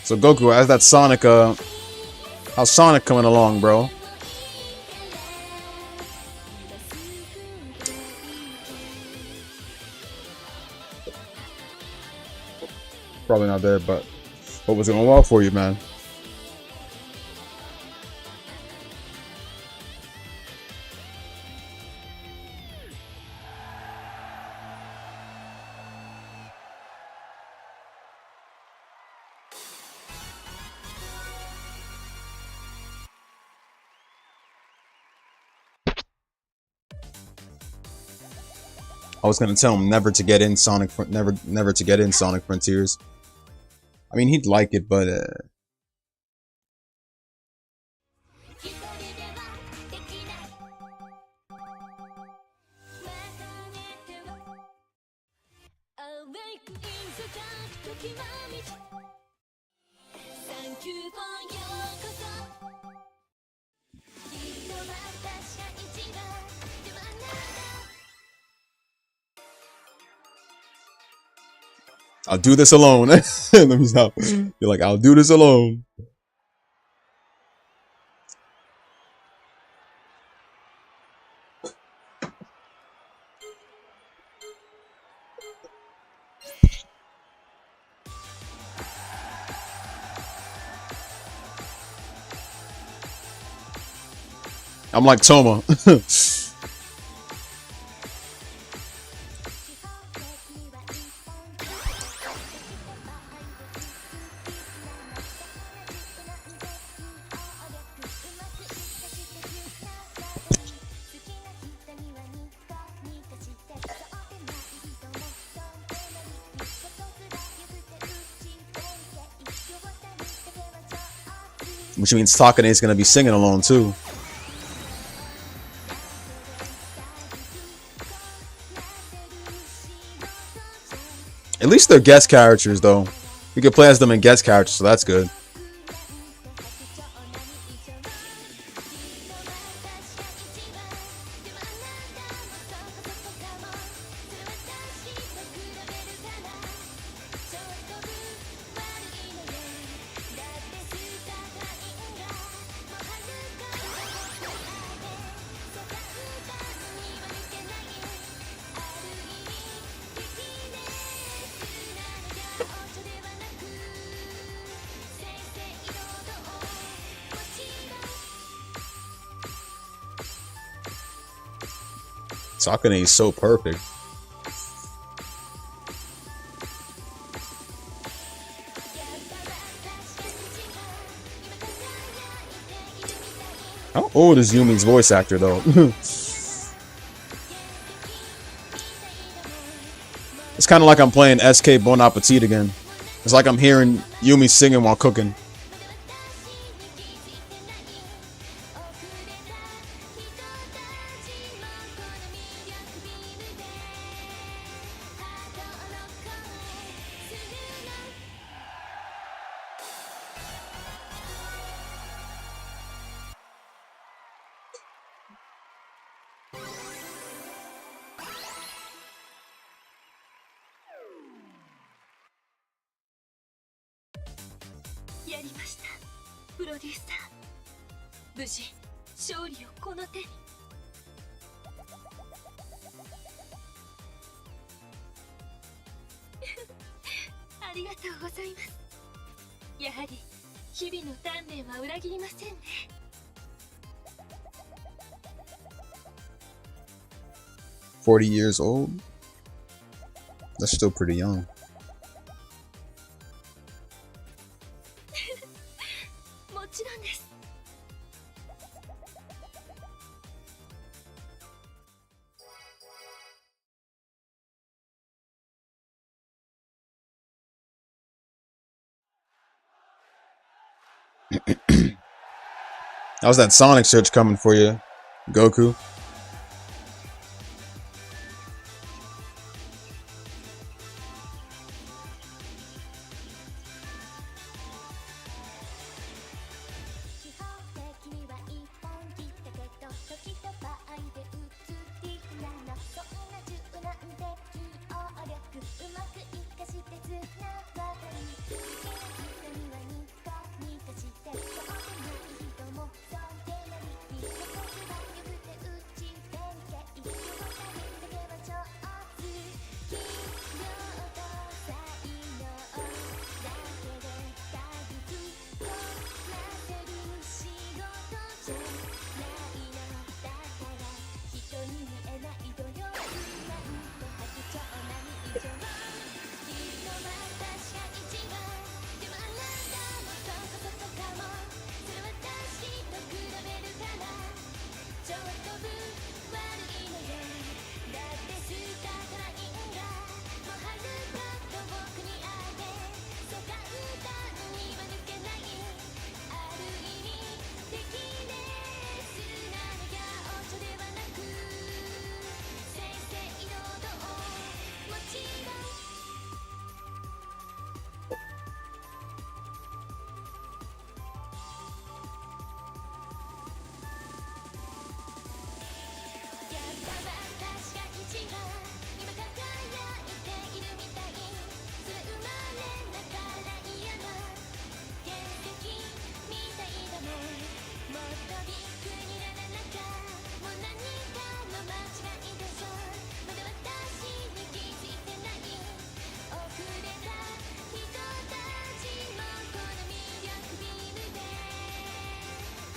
So Goku, how's that Sonic? How's Sonic coming along, bro? Probably not there, but what was going well for you, man? I was gonna tell him never to get in Sonic, never to get in Sonic Frontiers. I mean, he'd like it, but I'll do this alone. Let me stop. You're like, I'll do this alone. I'm like Toma. Which means Takane's gonna be singing along too. At least they're guest characters though. You can play as them in guest characters, so that's good. Sakane is so perfect. How old is Yumi's voice actor though? It's kind of like I'm playing SK Bon Appetit again. It's like I'm hearing Yumi singing while cooking. "40 years old? That's still pretty young." How's that Sonic search coming for you, Goku?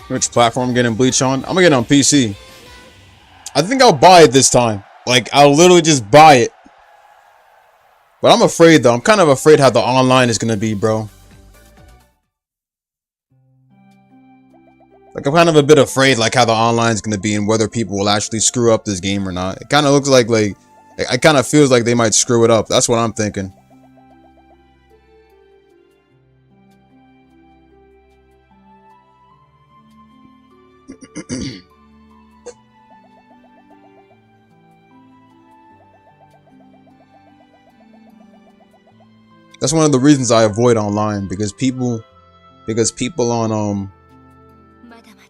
Which platform getting Bleach on? I'm gonna get it on PC. I think I'll buy it this time. Like, I'll literally just buy it. But I'm afraid, though. I'm kind of afraid how the online is gonna be, bro. Like, I'm kind of a bit afraid, like, how the online is gonna be and whether people will actually screw up this game or not. It kind of looks like it kind of feels like they might screw it up. That's what I'm thinking. That's one of the reasons I avoid online, because people on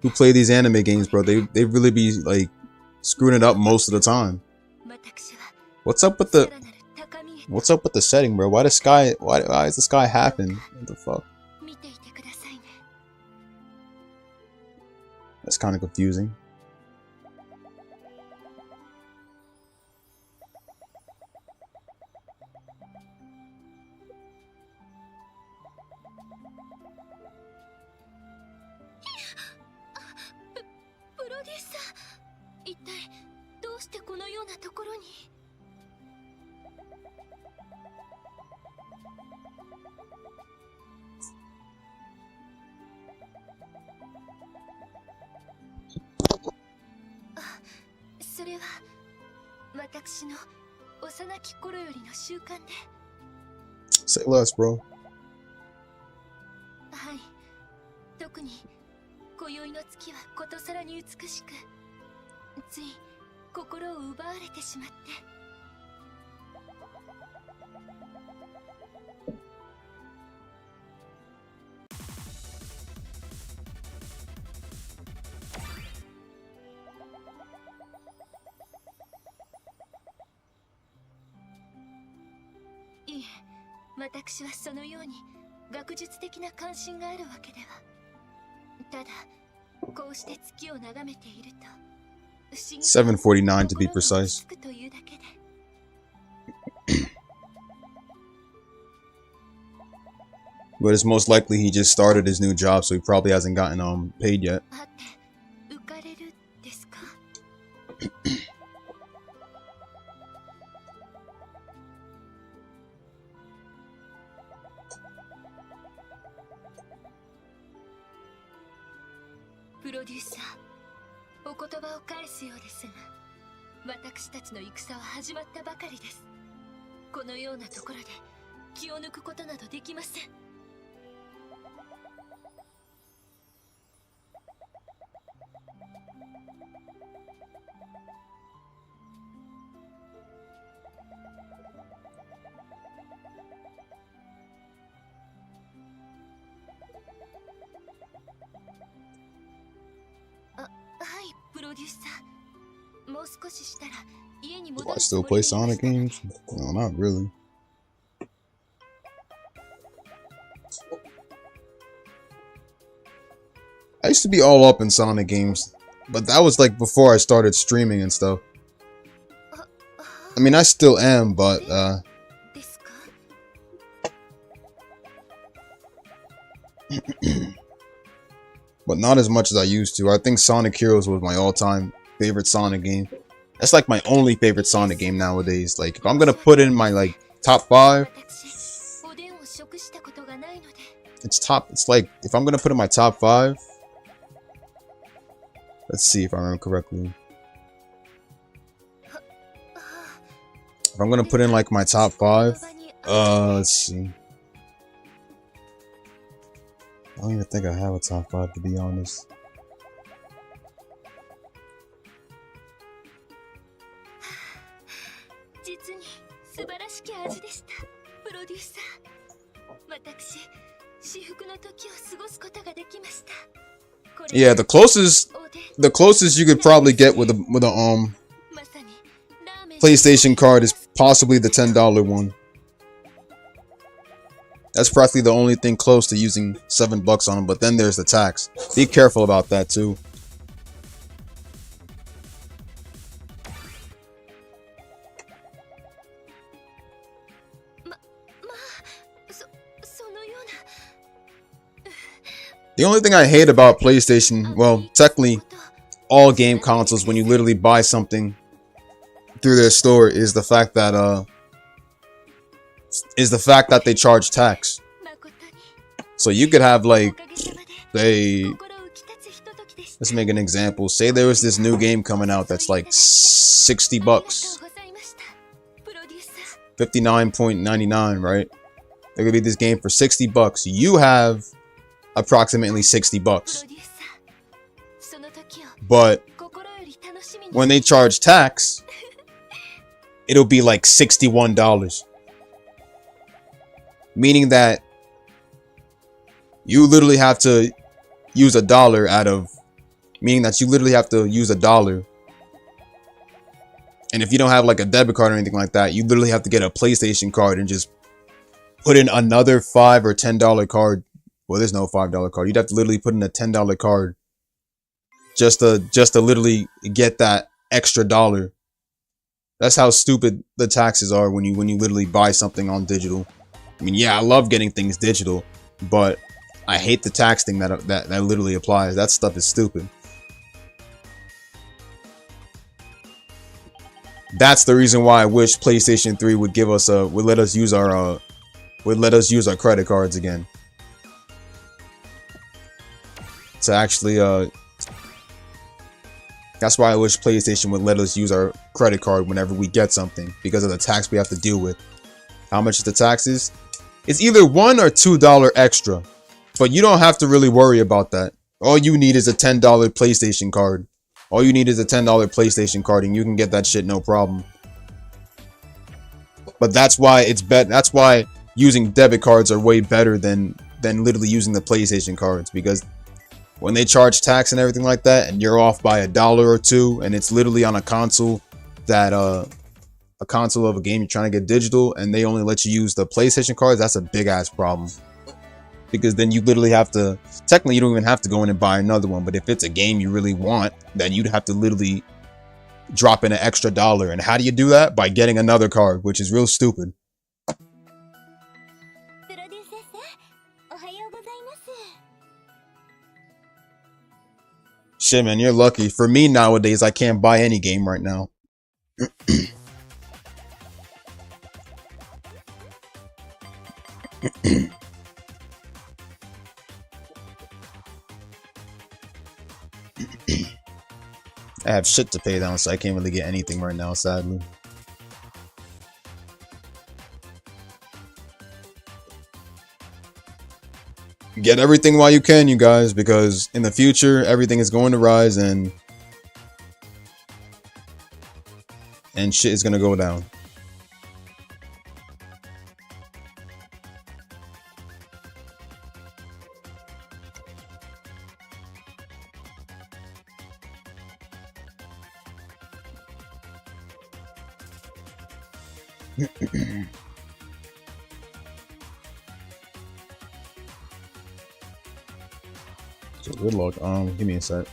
who play these anime games, bro, they really be like screwing it up most of the time. What's up with the setting, bro? Why is the sky happen? What the fuck? That's kind of confusing. Say less, bro.私はそのように学術的な関心があるわけでは。ただ、こうして月を眺めていると、不思議749 to be precise. But it's most likely he just started his new job, so he probably hasn't gotten paid yet. Producer, お言葉を返すようですが、私たちの戦は始まったばかりです。このようなところで気を抜くことなどできません。Do I still play Sonic games? No, not really. I used to be all up in Sonic games, but that was like before I started streaming and stuff. I mean, I still am, but but not as much as I used to. I think Sonic Heroes was my all-time favorite Sonic game. That's like my only favorite Sonic game nowadays. Like, if I'm gonna put in my like top 5, it's like, if I'm gonna put in my top 5, let's see if I remember correctly. If I'm gonna put in like my top 5, let's see. I don't even think I have a top 5, to be honest. Yeah, the closest you could probably get with a PlayStation card is possibly the $10 one. That's practically the only thing close to using $7 on them, but then there's the tax. Be careful about that too. The only thing I hate about PlayStation, well, technically all game consoles, when you literally buy something through their store, is the fact that they charge tax. So you could have like, let's make an example. Say there was this new game coming out that's like $60, $59.99, right? There could be this game for $60. You have approximately $60. But when they charge tax, it'll be like $61. Meaning that you literally have to use $1 out of, meaning that you literally have to use $1. And if you don't have like a debit card or anything like that, you literally have to get a PlayStation card and just put in another $5 or $10 card. Well, there's no $5 card. You'd have to literally put in a $10 card just to literally get that extra dollar. That's how stupid the taxes are when you literally buy something on digital. I mean, yeah, I love getting things digital, but I hate the tax thing that literally applies. That stuff is stupid. That's the reason why I wish PlayStation 3 would give us would let us use our credit cards again. To actually that's why I wish PlayStation would let us use our credit card whenever we get something, because of the tax we have to deal with. How much is the taxes? It's either $1 or $2 extra, but you don't have to really worry about that. All you need is a $10 PlayStation card. All you need is a $10 PlayStation card, and you can get that shit no problem. But that's why that's why using debit cards are way better than literally using the PlayStation cards, because when they charge tax and everything like that, and you're off by $1 or $2, and it's literally on a console that a console of a game you're trying to get digital, and they only let you use the PlayStation cards, that's a big ass problem. Because then you literally have to, technically you don't even have to go in and buy another one, but if it's a game you really want, then you'd have to literally drop in an extra $1. And how do you do that? By getting another card, which is real stupid. Shit, man, you're lucky. For me nowadays, I can't buy any game right now. I have shit to pay down, so I can't really get anything right now, sadly. Get everything while you can, you guys, because in the future, everything is going to rise and shit is going to go down. So good luck. Give me a sec.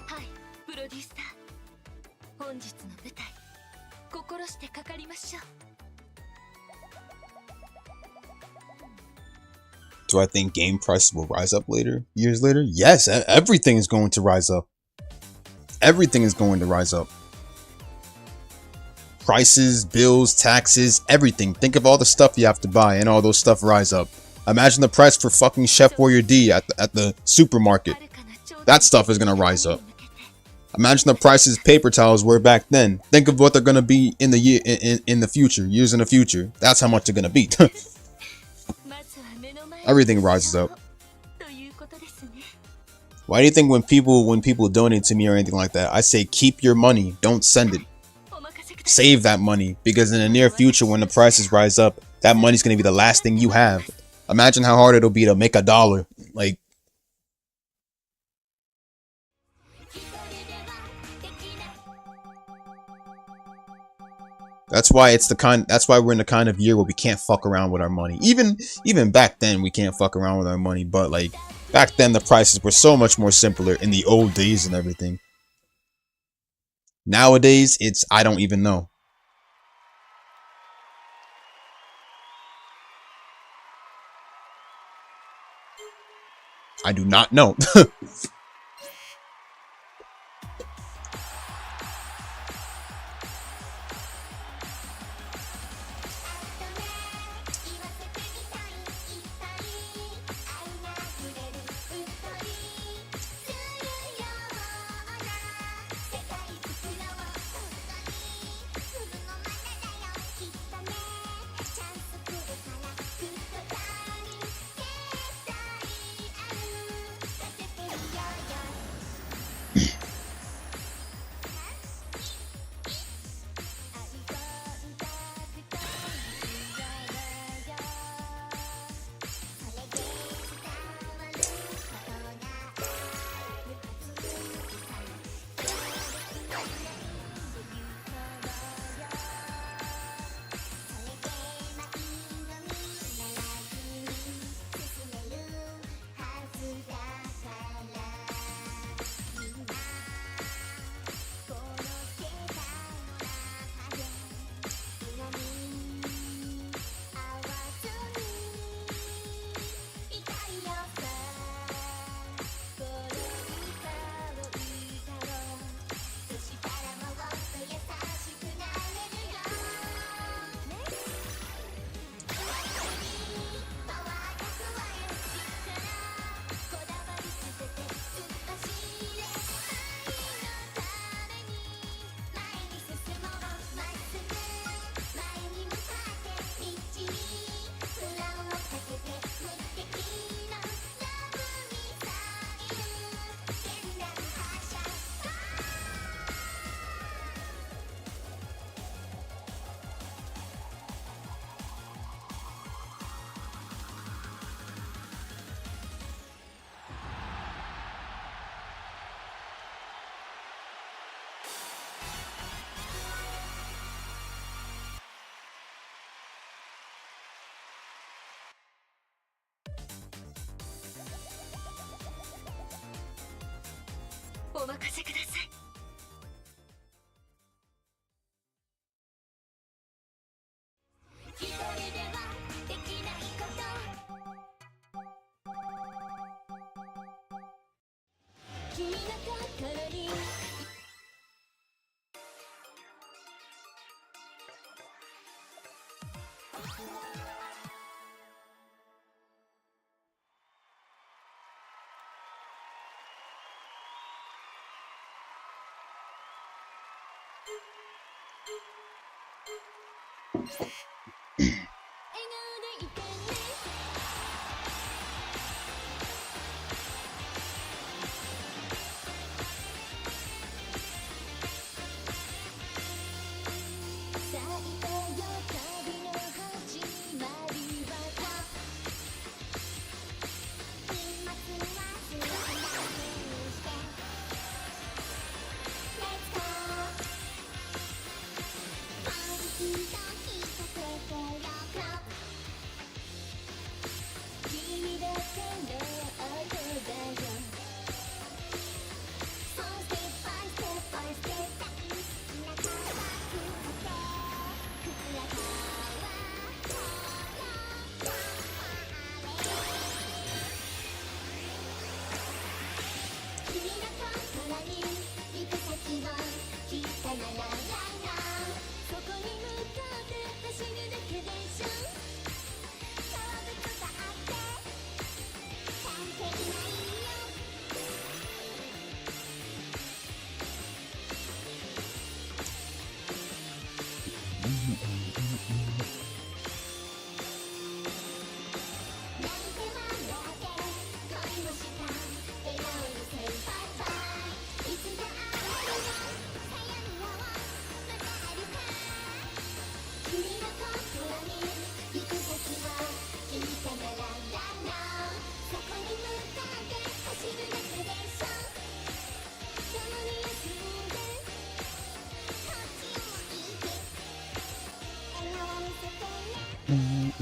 Hi, プロデューサー。本日の舞台、心してかかりましょう。Do I think game prices will rise up later, years later? Yes, everything is going to rise up. Everything is going to rise up. Prices, bills, taxes, everything. Think of all the stuff you have to buy and all those stuff rise up. Imagine the price for fucking Chef Warrior D at the supermarket. That stuff is gonna rise up. Imagine the prices paper towels were back then. Think of what they're gonna be in the future, years in the future. That's how much they're gonna be. Everything rises up. Why do you think when people donate to me or anything like that, I say keep your money, don't send it. Save that money, because in the near future when the prices rise up, that money's gonna be the last thing you have. Imagine how hard it'll be to make $1. Like, that's why we're in the kind of year where we can't fuck around with our money. Even back then we can't fuck around with our money, but like back then the prices were so much more simpler in the old days and everything. Nowadays it's I don't even know. I do not know.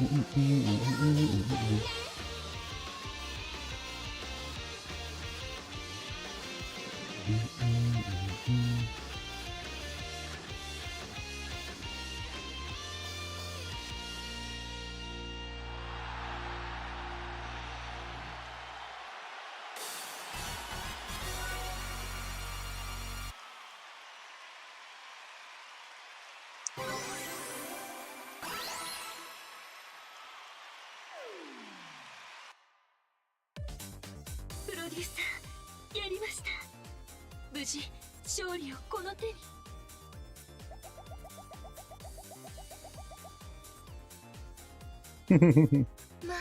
プロデューサー、やりました。無事勝利をこの手に。まあ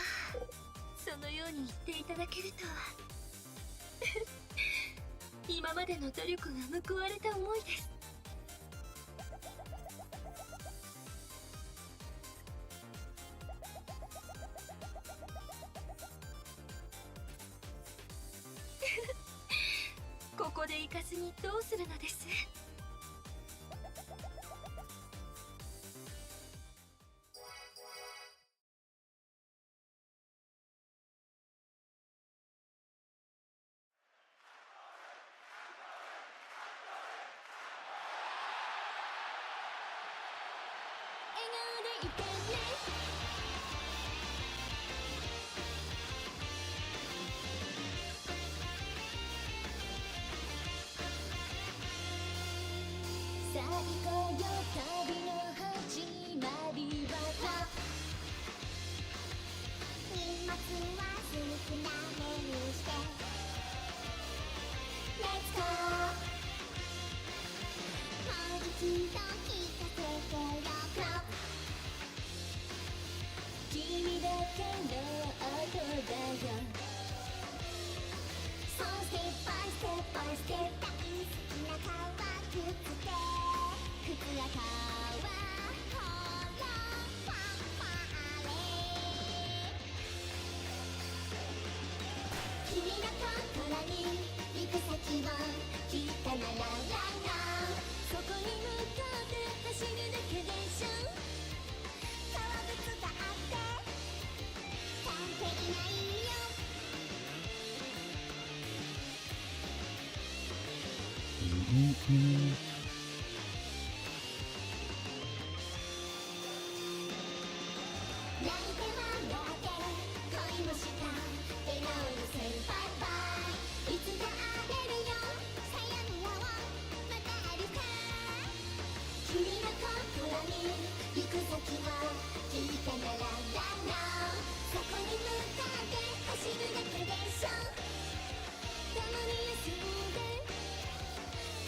そのように言っていただけるとは。今までの努力が報われた思いです。ここで行かずにどうするのです。笑顔でいてね。さあ行こうよ、旅の始まりは。荷物は少なめにして Let's go。 もう一度聞かせてよ。君だけの音だよ。So step by step by step。 大好きな革靴で靴跡はほらファンファーレ。君の心に行く先を聞いたならランラン。そこに向かって走るだけでしょ。革靴があって完璧ないよ。泣いて笑って恋もした笑顔の先輩バイ。いつか会えるよ、さよならはまたあるか。君の心に行く先を聞いたならランラン。そこに向かって走るだけでしょ。共に休んで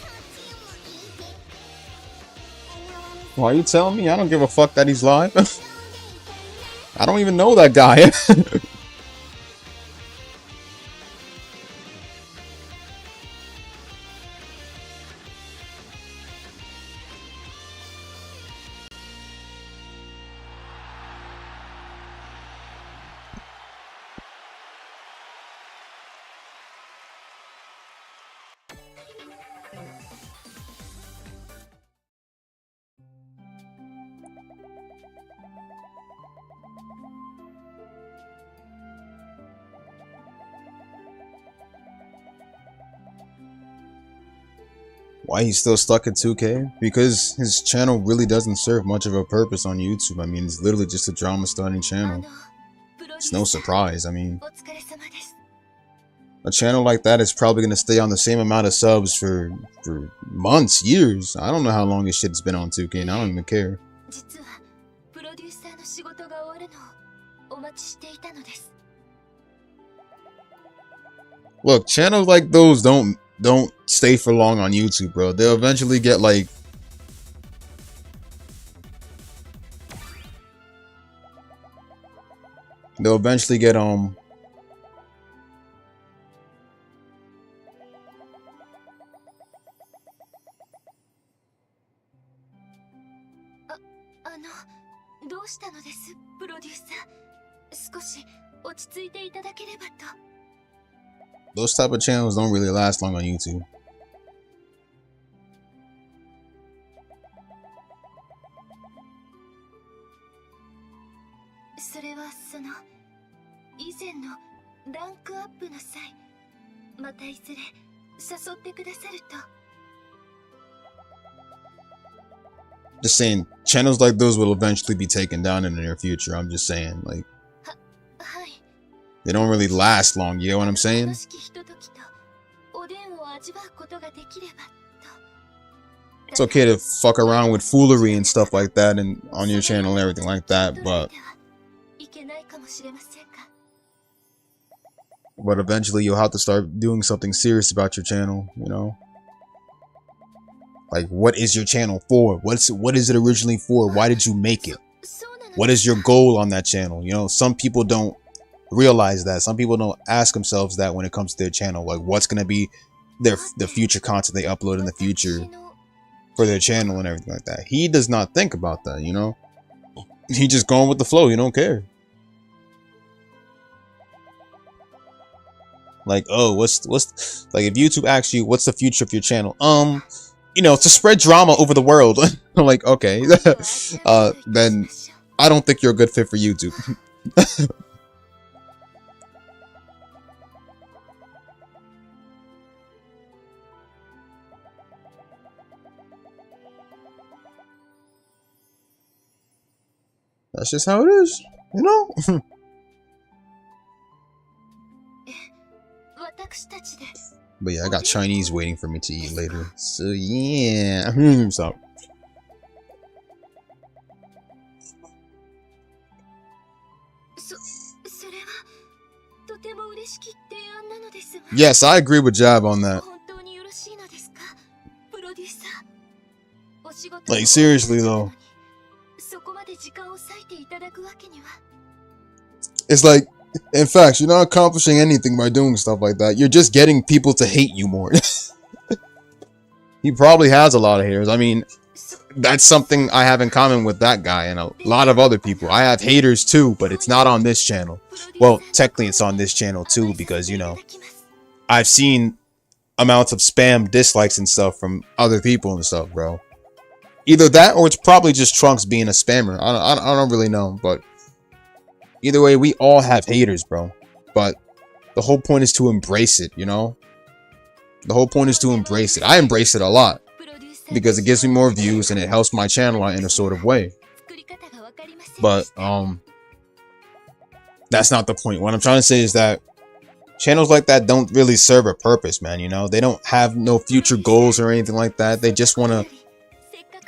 こっちを向いて。笑顔に Why are you telling me? I don't give a fuck that he's live. I don't even know that guy. Why he's still stuck at 2K? Because his channel really doesn't serve much of a purpose on YouTube. I mean, it's literally just a drama starting channel. It's no surprise. I mean, a channel like that is probably going to stay on the same amount of subs for months, years. I don't know how long this shit's been on 2K, and I don't even care. Look, channels like those don't stay for long on YouTube, bro. They'll eventually get like those type of channels don't really last long on YouTube. ランクアップの際、またいずれ誘ってくださると。 Just saying, channels like those will eventually be taken down in the near future. I'm just saying, like, はい。 they don't really last long. You know what I'm saying? 楽しきひとときとおでんを味わうことができればと。 It's okay to fuck around with foolery and stuff like that and on your channel and everything like that, but eventually you'll have to start doing something serious about your channel, you know? Like, what is your channel for? What is it originally for? Why did you make it? What is your goal on that channel? You know, some people don't realize that. Some people don't ask themselves that when it comes to their channel. Like, what's gonna be the future content they upload in the future for their channel and everything like that. He does not think about that, you know? He just going with the flow. He don't care. Like, oh, what's like, if YouTube asks you what's the future of your channel, you know, to spread drama over the world. I'm like, okay, then I don't think you're a good fit for YouTube. That's just how it is, you know? But yeah, I got Chinese waiting for me to eat later. So yeah. Stop. Yes, I agree with Jab on that. Like, seriously though. It's like, in fact, you're not accomplishing anything by doing stuff like that. You're just getting people to hate you more. He probably has a lot of haters. I mean, that's something I have in common with that guy and a lot of other people. I have haters too, but it's not on this channel. Well, technically it's on this channel too, because, you know, I've seen amounts of spam dislikes and stuff from other people and stuff, bro. Either that or it's probably just Trunks being a spammer. I don't really know, but either way, we all have haters, bro. But the whole point is to embrace it, you know? The whole point is to embrace it. I embrace it a lot because it gives me more views and it helps my channel out in a sort of way. But that's not the point. What I'm trying to say is that channels like that don't really serve a purpose, man, you know? They don't have no future goals or anything like that. They just want to...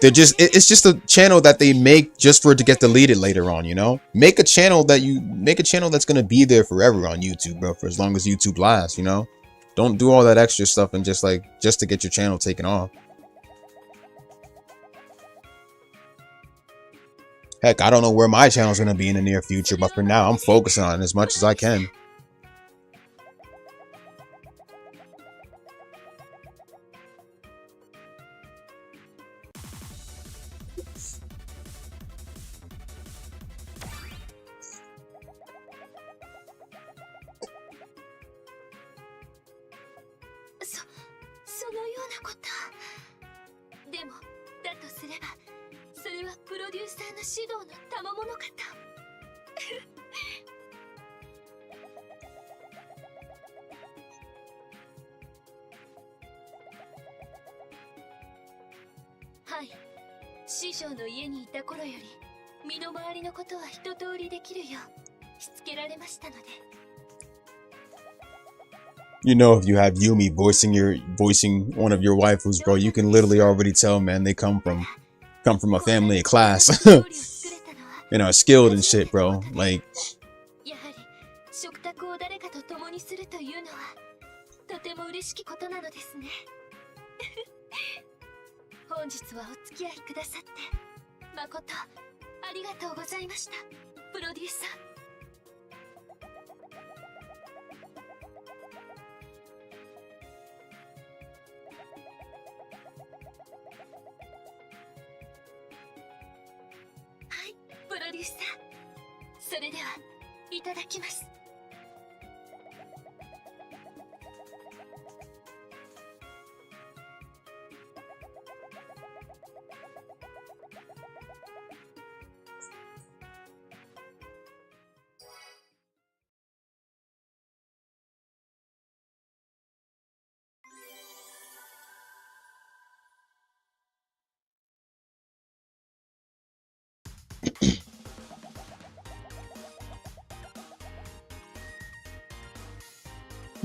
it's just a channel that they make just for it to get deleted later on, you know? Make a channel that's going to be there forever on YouTube, bro, for as long as YouTube lasts, you know? Don't do all that extra stuff and just to get your channel taken off. Heck, I don't know where my channel's going to be in the near future, but for now, I'm focusing on it as much as I can. You know, if you have Yumi voicing one of your waifus, bro, you can literally already tell, man, they come from a family of class. You know, skilled and shit, bro. Like,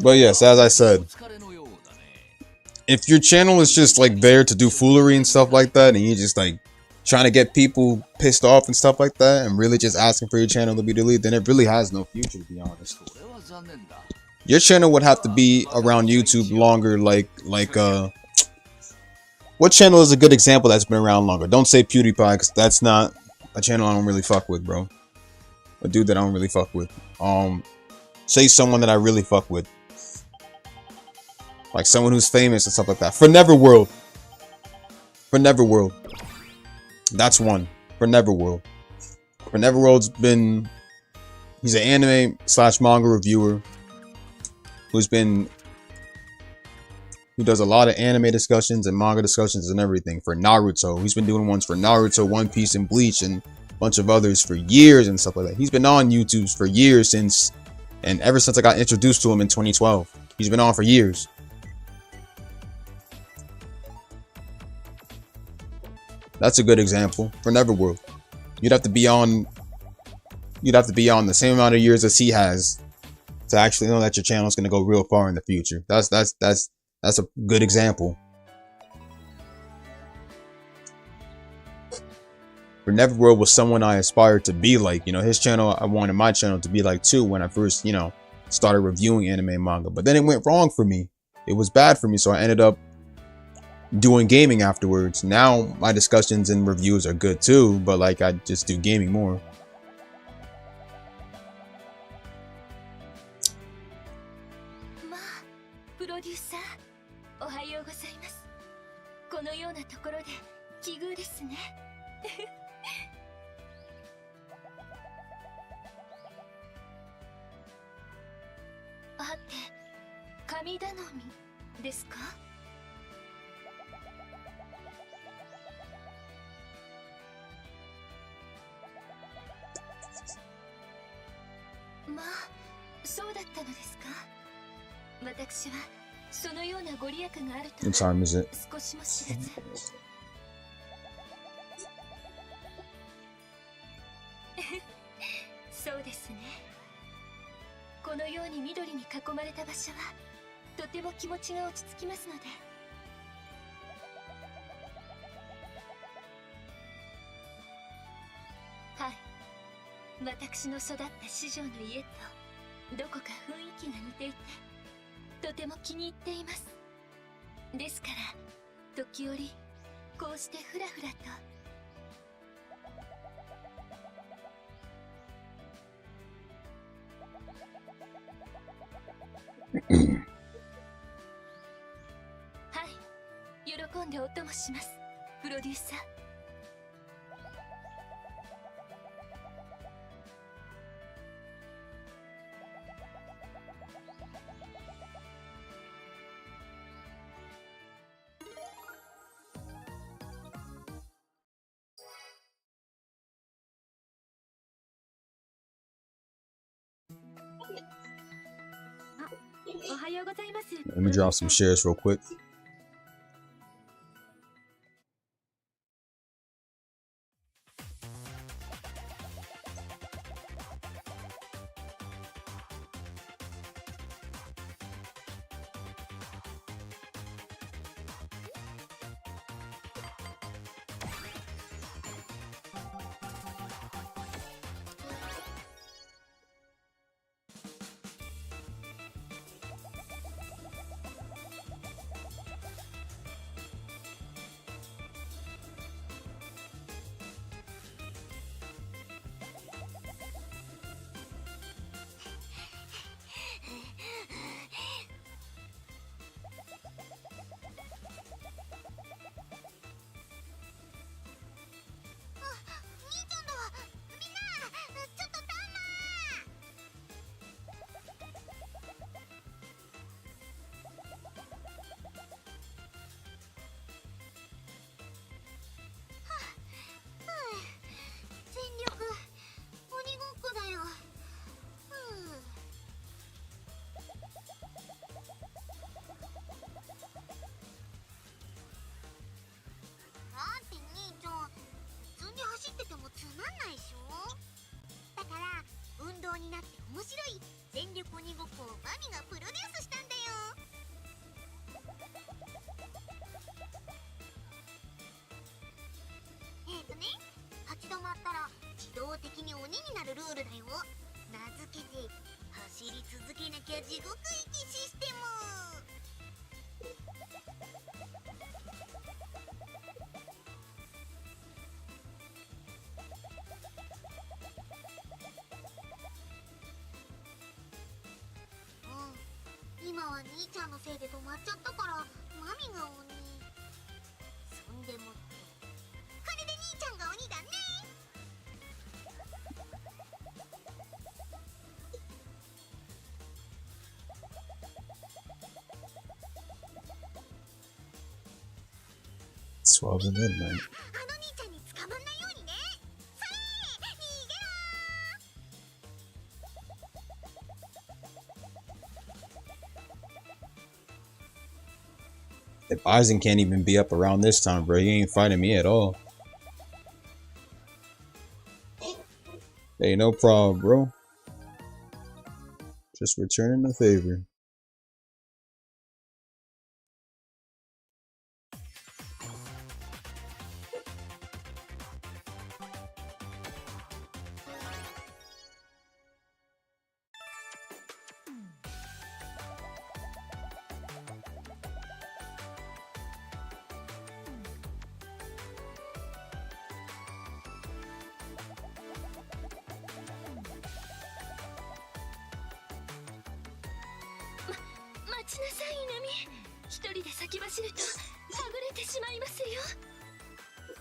But yes, as I said, if your channel is just like there to do foolery and stuff like that, and you're just like trying to get people pissed off and stuff like that, and really just asking for your channel to be deleted, then it really has no future, to be honest. Your channel would have to be around YouTube longer, what channel is a good example that's been around longer? Don't say PewDiePie, because that's not a channel I don't really fuck with, bro. A dude that I don't really fuck with. Say someone that I really fuck with. Like someone who's famous and stuff like that. For Neverworld. For Neverworld. That's one. For Neverworld. For Neverworld's been... He's an anime / manga reviewer. Who does a lot of anime discussions and manga discussions and everything. For Naruto. He's been doing ones for Naruto, One Piece, and Bleach. And a bunch of others for years and stuff like that. He's been on YouTube for years since... And ever since I got introduced to him in 2012. He's been on for years. That's a good example for Neverworld. You'd have to be on the same amount of years as he has to actually know that your channel is going to go real far in the future. That's a good example. For Neverworld was someone I aspired to be like. You know, his channel, I wanted my channel to be like too when I first, you know, started reviewing anime and manga. But then it went wrong for me. It was bad for me, so I ended up doing gaming afterwards. Now my discussions and reviews are good too, but like I just do gaming more. What time is it? Let me drop some shares real quick. 地獄行きシステム。今は兄ちゃんのせいで止まっちゃったからマミが鬼。そんでもってこれで兄ちゃんが鬼だね。12 midnight. あの兄ちゃんに捕まんないようにね。それ逃げろ。If Aizen can't even be up around this time, bro, he ain't fighting me at all. Hey, no problem, bro. Just returning the favor.待ちなさい、イナミ。一人で先走るとはぐれてしまいますよ。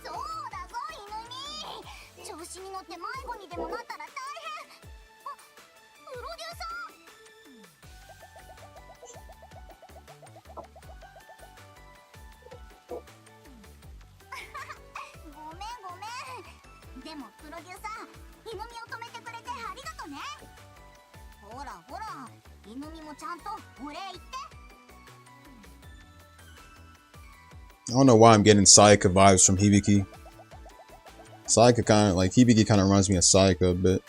そうだぞ、イナミ。調子に乗って迷子にでもなったら大変。あ、プロデューサー。ごめんごめん。でもプロデューサー、イナミを止めてくれてありがとね。ほらほら、イナミもちゃんとお礼言って。I don't know why I'm getting Sayaka vibes from Hibiki. Sayaka kind of like Hibiki kind of reminds me of Sayaka a bit.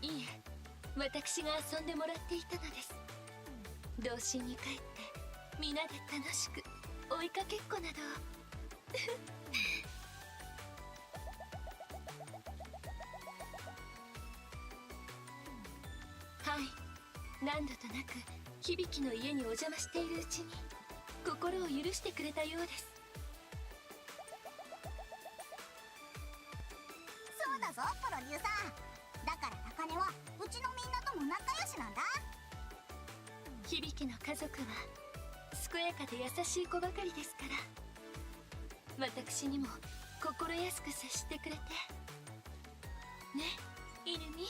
いいえ、私が遊んでもらっていたのです。童心に帰って皆で楽しく追いかけっこなどを。はい、何度となく響の家にお邪魔しているうちに心を許してくれたようです。そうだぞ、プロデューサー。だから高根はうちのみんなとも仲良しなんだ。響の家族は健やかで優しい子ばかりですから、私にも心安く接してくれてね、イルミ。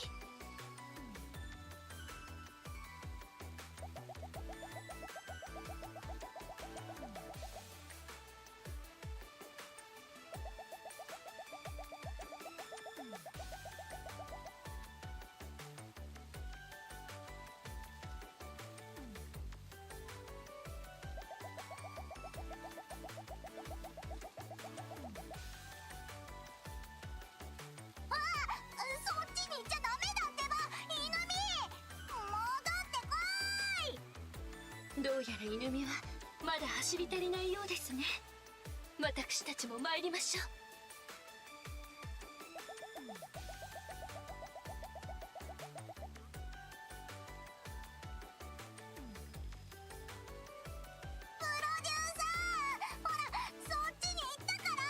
どうやら犬見はまだ走り足りないようですね。私たちも参りましょう。プロデューサー、ほらそっちに行ったから。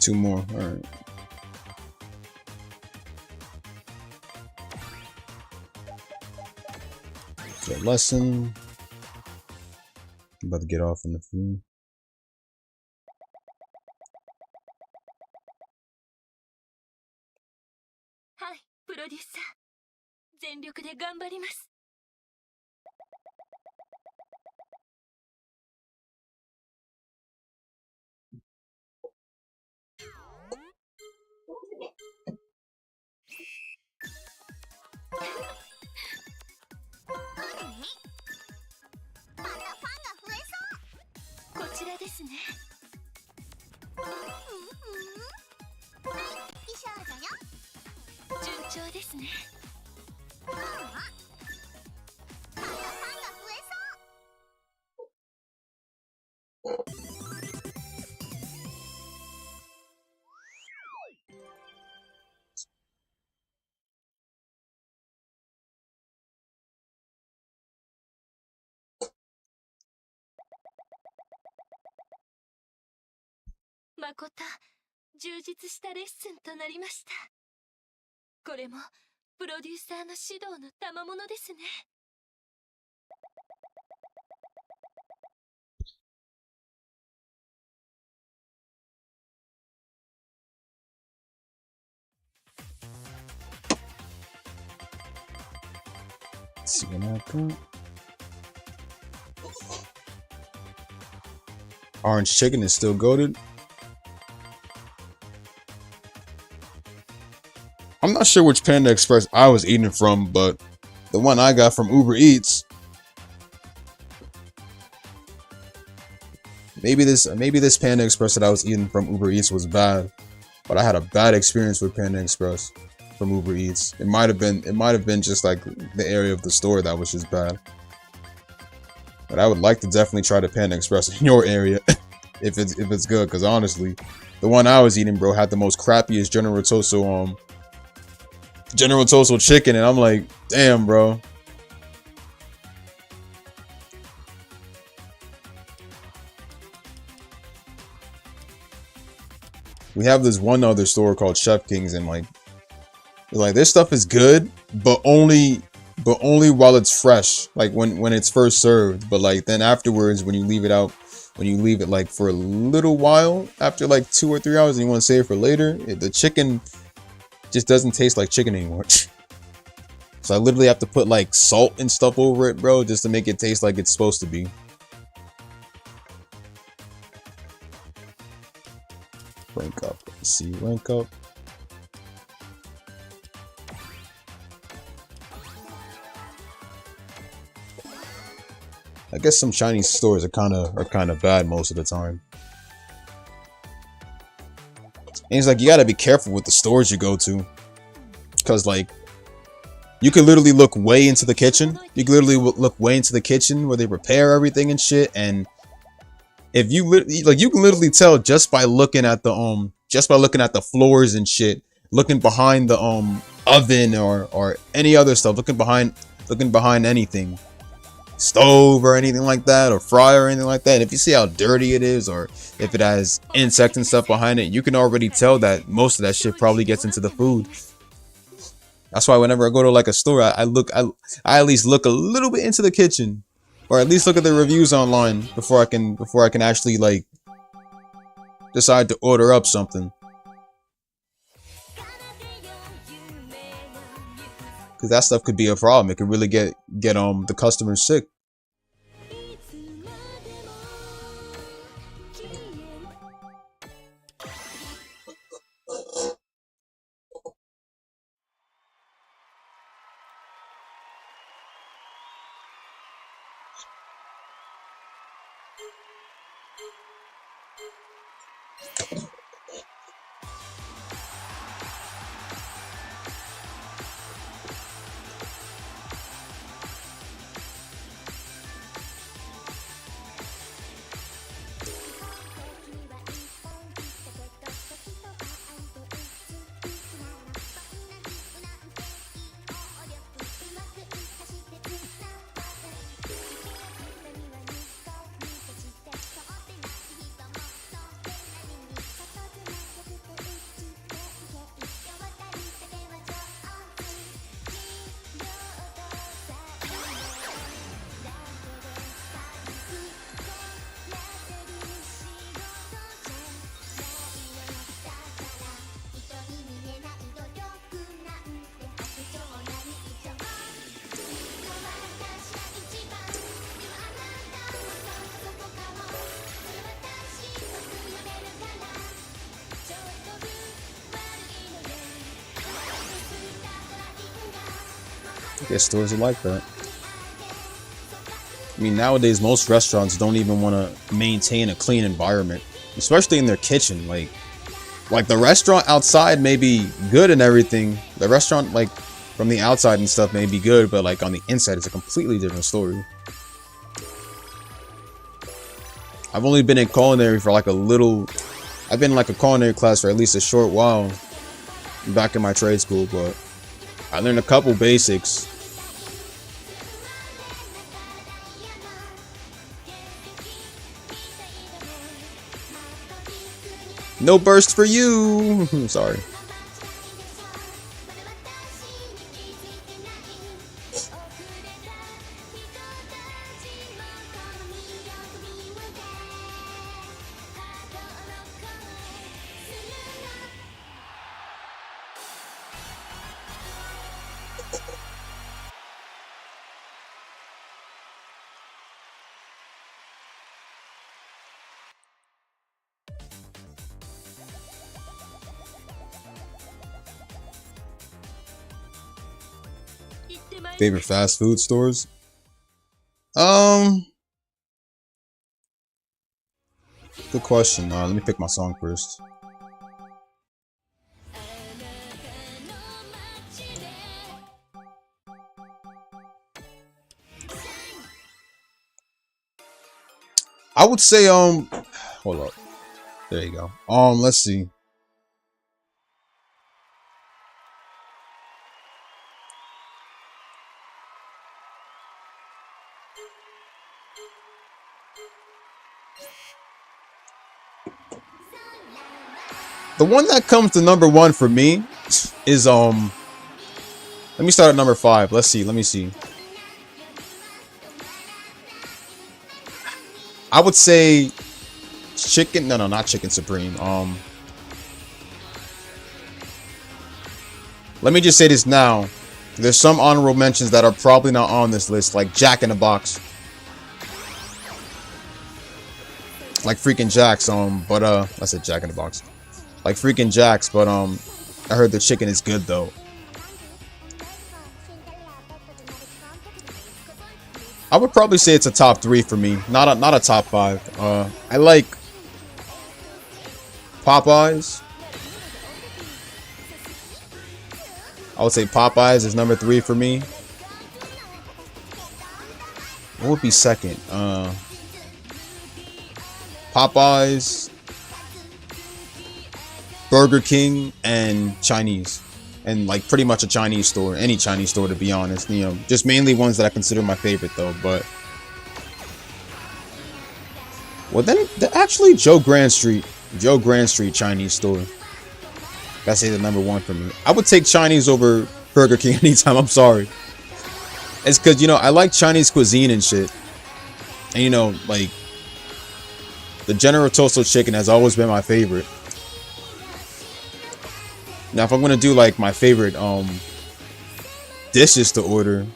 Two more. All right. Get a lesson. I'm about to get off in the few. はい、プロデューサー。全力で頑張ります。こちらですね。美少女よ。順調ですね。まだファンが増えそう。誠、充実したレッスンとなりました。これもプロデューサーの指導の賜物ですね。See what I got. Orange chicken is still goated. I'm not sure which Panda Express I was eating from, but the one I got from Uber Eats. Maybe this Panda Express that I was eating from Uber Eats was bad, but I had a bad experience with Panda Express from Uber Eats. It might have been just like the area of the store that was just bad. But I would like to definitely try the Panda Express in your area if it's good, because honestly, the one I was eating, bro, had the most crappiest General Toso chicken, and I'm like, damn, bro. We have this one other store called Chef King's, and like this stuff is good, but only while it's fresh, like when it's first served. But like then afterwards, when you leave it like for a little while, after like 2 or 3 hours, and you want to save it for later, the chicken just doesn't taste like chicken anymore. So I literally have to put like salt and stuff over it, bro, just to make it taste like it's supposed to be. Rank up. Let's see, rank up. I guess some Chinese stores are kind of bad most of the time. And it's like you gotta be careful with the stores you go to, because like you can literally look way into the kitchen. You can literally look way into the kitchen where they prepare everything and shit. And if you you can literally tell just by looking at the floors and shit, looking behind the oven or any other stuff, looking behind anything, stove or anything like that, or fryer or anything like that. And if you see how dirty it is, or if it has insects and stuff behind it, you can already tell that most of that shit probably gets into the food. That's why whenever I go to like a store, I at least look a little bit into the kitchen, or at least look at the reviews online before I can actually like decide to order up something. Because that stuff could be a problem. It could really get the customers sick. I guess stores are like that. I mean, nowadays most restaurants don't even want to maintain a clean environment, especially in their kitchen. Like the restaurant outside may be good and everything. The restaurant, like, from the outside and stuff may be good, but like on the inside, it's a completely different story. I've only been in culinary for like a little. I've been in like a culinary class for at least a short while back in my trade school, but I learned a couple basics. No burst for you. Sorry. Favorite fast food stores? Good question. Let me pick my song first. I would say hold up. There you go. Let's see. The one that comes to number 1 for me is let me start at number 5. Let me see. I would say chicken. No, not Chicken Supreme. Let me just say this now. There's some honorable mentions that are probably not on this list, like Jack in the Box. Like freaking Jack's, but I said Jack in the Box. Like freaking Jack's, but I heard the chicken is good though. I would probably say it's a top 3 for me, not a top 5. I like Popeyes. I would say Popeyes is number 3 for me. What would be second? Popeyes, Burger King, and Chinese. And like pretty much a Chinese store, any Chinese store to be honest. You know, just mainly ones that I consider my favorite though. But well, then actually Joe Grand Street Chinese store. That's the number 1 for me. I would take Chinese over Burger King anytime. I'm sorry. It's because, you know, I like Chinese cuisine and shit. And you know, like the General Toasto chicken has always been my favorite. Now, if I'm gonna do like my favorite dishes to order,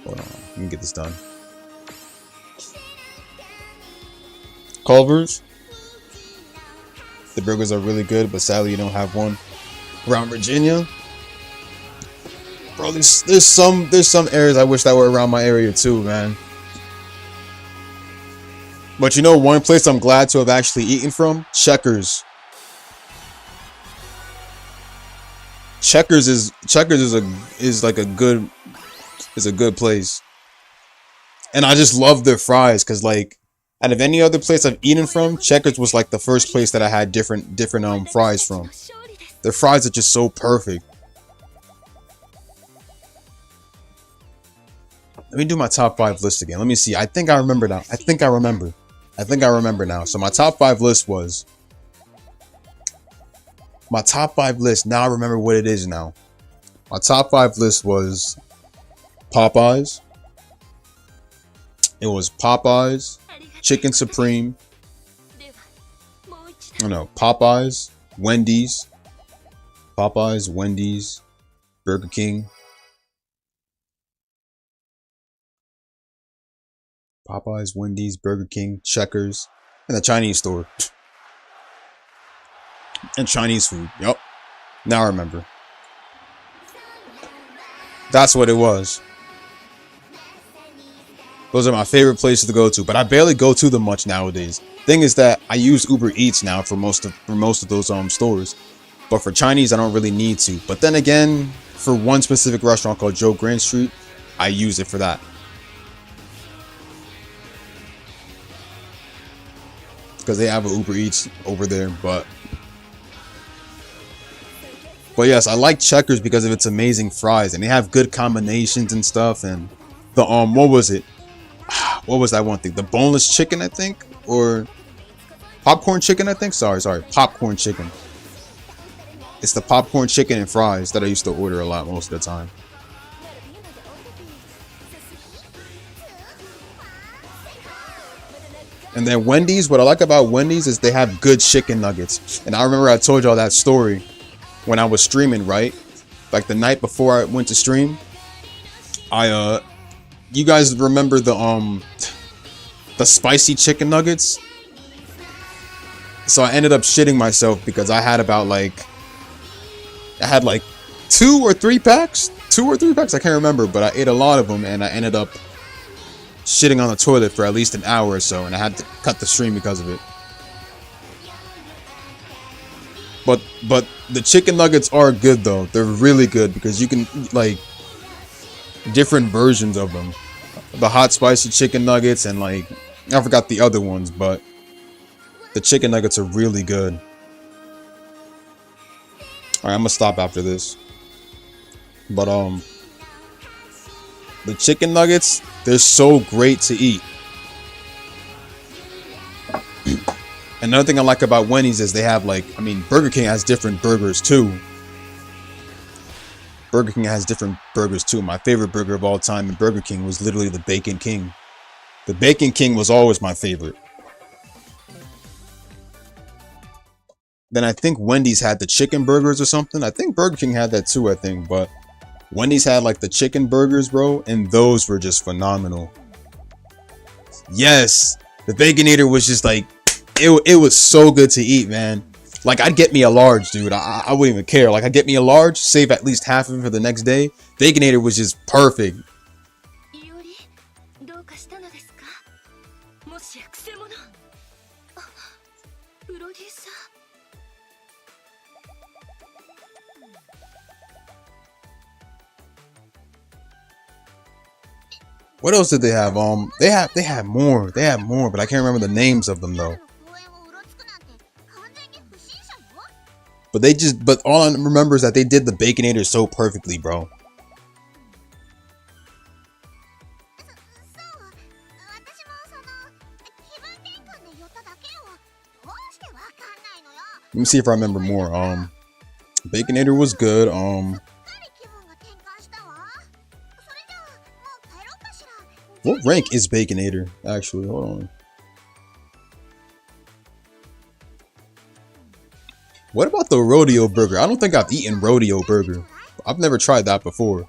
hold on, let me get this done. Culver's. The burgers are really good, but sadly you don't have one around Virginia. Bro, there's some areas I wish that were around my area too, man. But you know, one place I'm glad to have actually eaten from, Checkers. Checkers is a good place, and I just love their fries because like out of any other place I've eaten from, Checkers was like the first place that I had different fries from. Their fries are just so perfect. Let me do my top 5 list again. Let me see. I think I remember now. I think I remember now. So my top 5 list was. My top 5 list. Now I remember what it is now. My top 5 list was Popeyes. It was Popeyes, Chicken Supreme. Oh no, Popeyes, Wendy's, Burger King. Popeyes, Wendy's, Burger King, Checkers, and the Chinese store. And Chinese food. Yup. Now I remember. That's what it was. Those are my favorite places to go to, but I barely go to them much nowadays. Thing is that I use Uber Eats now for most of those stores. But for Chinese, I don't really need to. But then again, for one specific restaurant called Joe Grand Street, I use it for that. Because they have an Uber Eats over there, but yes, I like Checkers because of its amazing fries, and they have good combinations and stuff. And the what was it? What was that one thing? The boneless chicken, I think, or popcorn chicken, I think. Sorry, popcorn chicken. It's the popcorn chicken and fries that I used to order a lot most of the time. And then Wendy's, what I like about Wendy's is they have good chicken nuggets. And I remember I told y'all that story when I was streaming, right? Like the night before I went to stream. You guys remember the spicy chicken nuggets? So I ended up shitting myself because I had about like 2 or 3 packs. I can't remember, but I ate a lot of them and I ended up shitting on the toilet for at least an hour or so, and I had to cut the stream because of it. But the chicken nuggets are good though. They're really good because you can like different versions of them. The hot spicy chicken nuggets and like I forgot the other ones, but the chicken nuggets are really good. Alright, I'm gonna stop after this. But the chicken nuggets, they're so great to eat. Another thing I like about Wendy's is they have like, I mean, Burger King has different burgers too. My favorite burger of all time in Burger King was literally the Bacon King. The Bacon King was always my favorite. Then I think Wendy's had the chicken burgers or something. I think Burger King had that too, I think. But Wendy's had like the chicken burgers, bro. And those were just phenomenal. Yes. The Baconator was just like, it was so good to eat, man. Like, I'd get me a large, dude. I wouldn't even care. Like, I'd get me a large, save at least half of it for the next day. Baconator was just perfect. What else did they have? They had more, but I can't remember the names of them though. But all I remember is that they did the Baconator so perfectly, bro. Let me see if I remember more. Baconator was good. What rank is Baconator? Actually, hold on. What about the Rodeo Burger? I don't think I've eaten Rodeo Burger. I've never tried that before.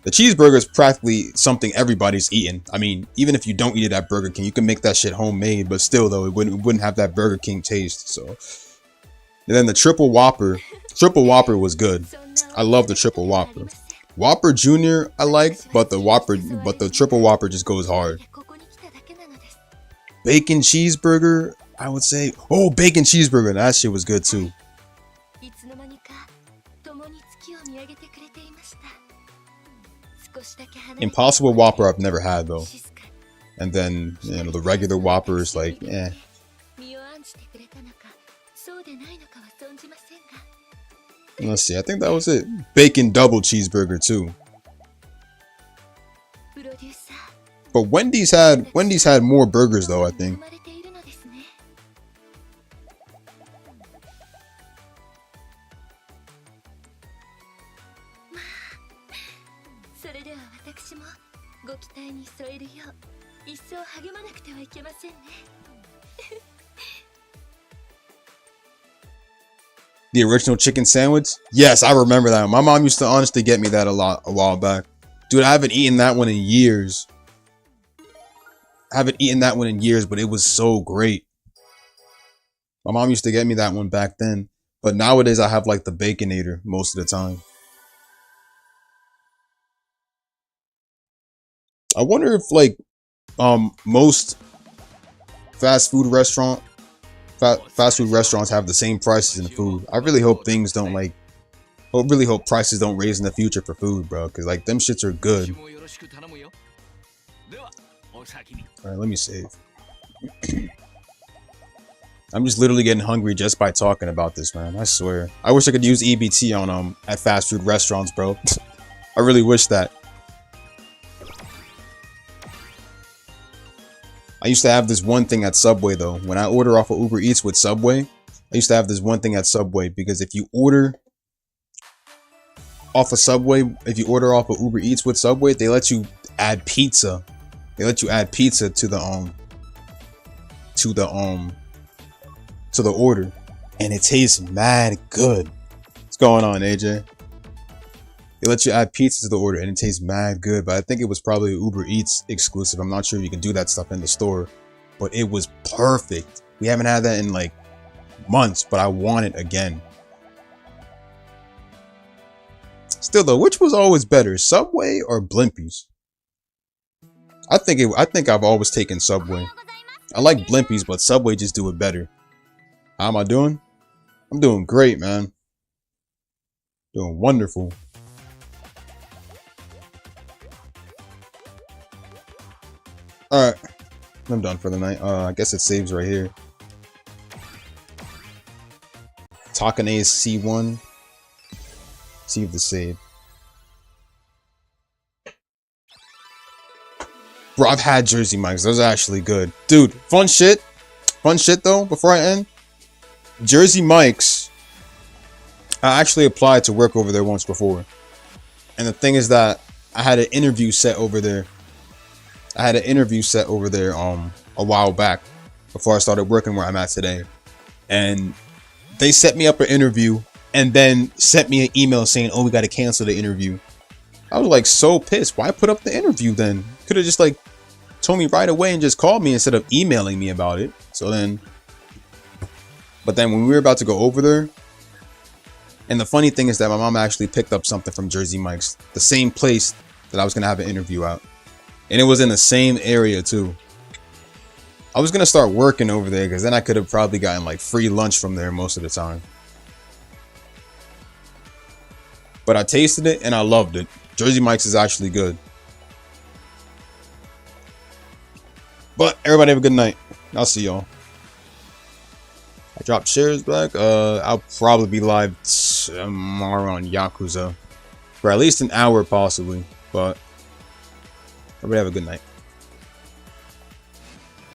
The cheeseburger is practically something everybody's eating. I mean, even if you don't eat it at Burger King, you can make that shit homemade, but still though, it wouldn't have that Burger King taste. So, and then the Triple Whopper. Triple Whopper was good. I love the Triple Whopper. Whopper Jr. I like, but the Triple Whopper just goes hard. Bacon cheeseburger, I would say. Oh, bacon cheeseburger, that shit was good too. Impossible Whopper I've never had though. And then, you know, the regular Whopper is like, eh. Let's see, I think that was it. Bacon double cheeseburger too. But Wendy's had more burgers though, I think. The original chicken sandwich? Yes, I remember that. My mom used to honestly get me that a while back. Dude, I haven't eaten that one in years. But it was so great. My mom used to get me that one back then. But nowadays, I have like the Baconator most of the time. I wonder if like most fast food restaurants have the same prices in the food. I really hope things don't like. I really hope prices don't raise in the future for food, bro. Cause like them shits are good. All right, let me save. I'm just literally getting hungry just by talking about this, man. I swear. I wish I could use EBT on at fast food restaurants, bro. I really wish that. I used to have this one thing at Subway though. When I order off of Uber Eats with Subway, I used to have this one thing at Subway because if you order off of Subway, if you order off of Uber Eats with Subway, they let you add pizza. They let you add pizza to the order, and it tastes mad good. What's going on, AJ? They let you add pizza to the order, and it tastes mad good. But I think it was probably Uber Eats exclusive. I'm not sure if you can do that stuff in the store, but it was perfect. We haven't had that in like months, but I want it again. Still though, which was always better, Subway or Blimpies? I think I've always taken Subway. I like Blimpies, but Subway just do it better. How am I doing? I'm doing great, man. Doing wonderful. Alright. I'm done for the night. I guess it saves right here. Takane's C1. Save the save. Bro, I've had Jersey Mike's. Those are actually good. Dude, fun shit. Fun shit though, before I end. Jersey Mike's. I actually applied to work over there once before. And the thing is that I had an interview set over there. A while back before I started working where I'm at today. And they set me up an interview and then sent me an email saying, oh, we got to cancel the interview. I was like so pissed. Why put up the interview then? Could have just like told me right away and just called me instead of emailing me about it. So then, but then when we were about to go over there, and the funny thing is that my mom actually picked up something from Jersey Mike's, the same place that I was going to have an interview at. And it was in the same area too. I was going to start working over there because then I could have probably gotten like free lunch from there most of the time. But I tasted it and I loved it. Jersey Mike's is actually good. But everybody have a good night. I'll see y'all. I dropped shares back. I'll probably be live tomorrow on Yakuza for at least an hour possibly. But everybody have a good night.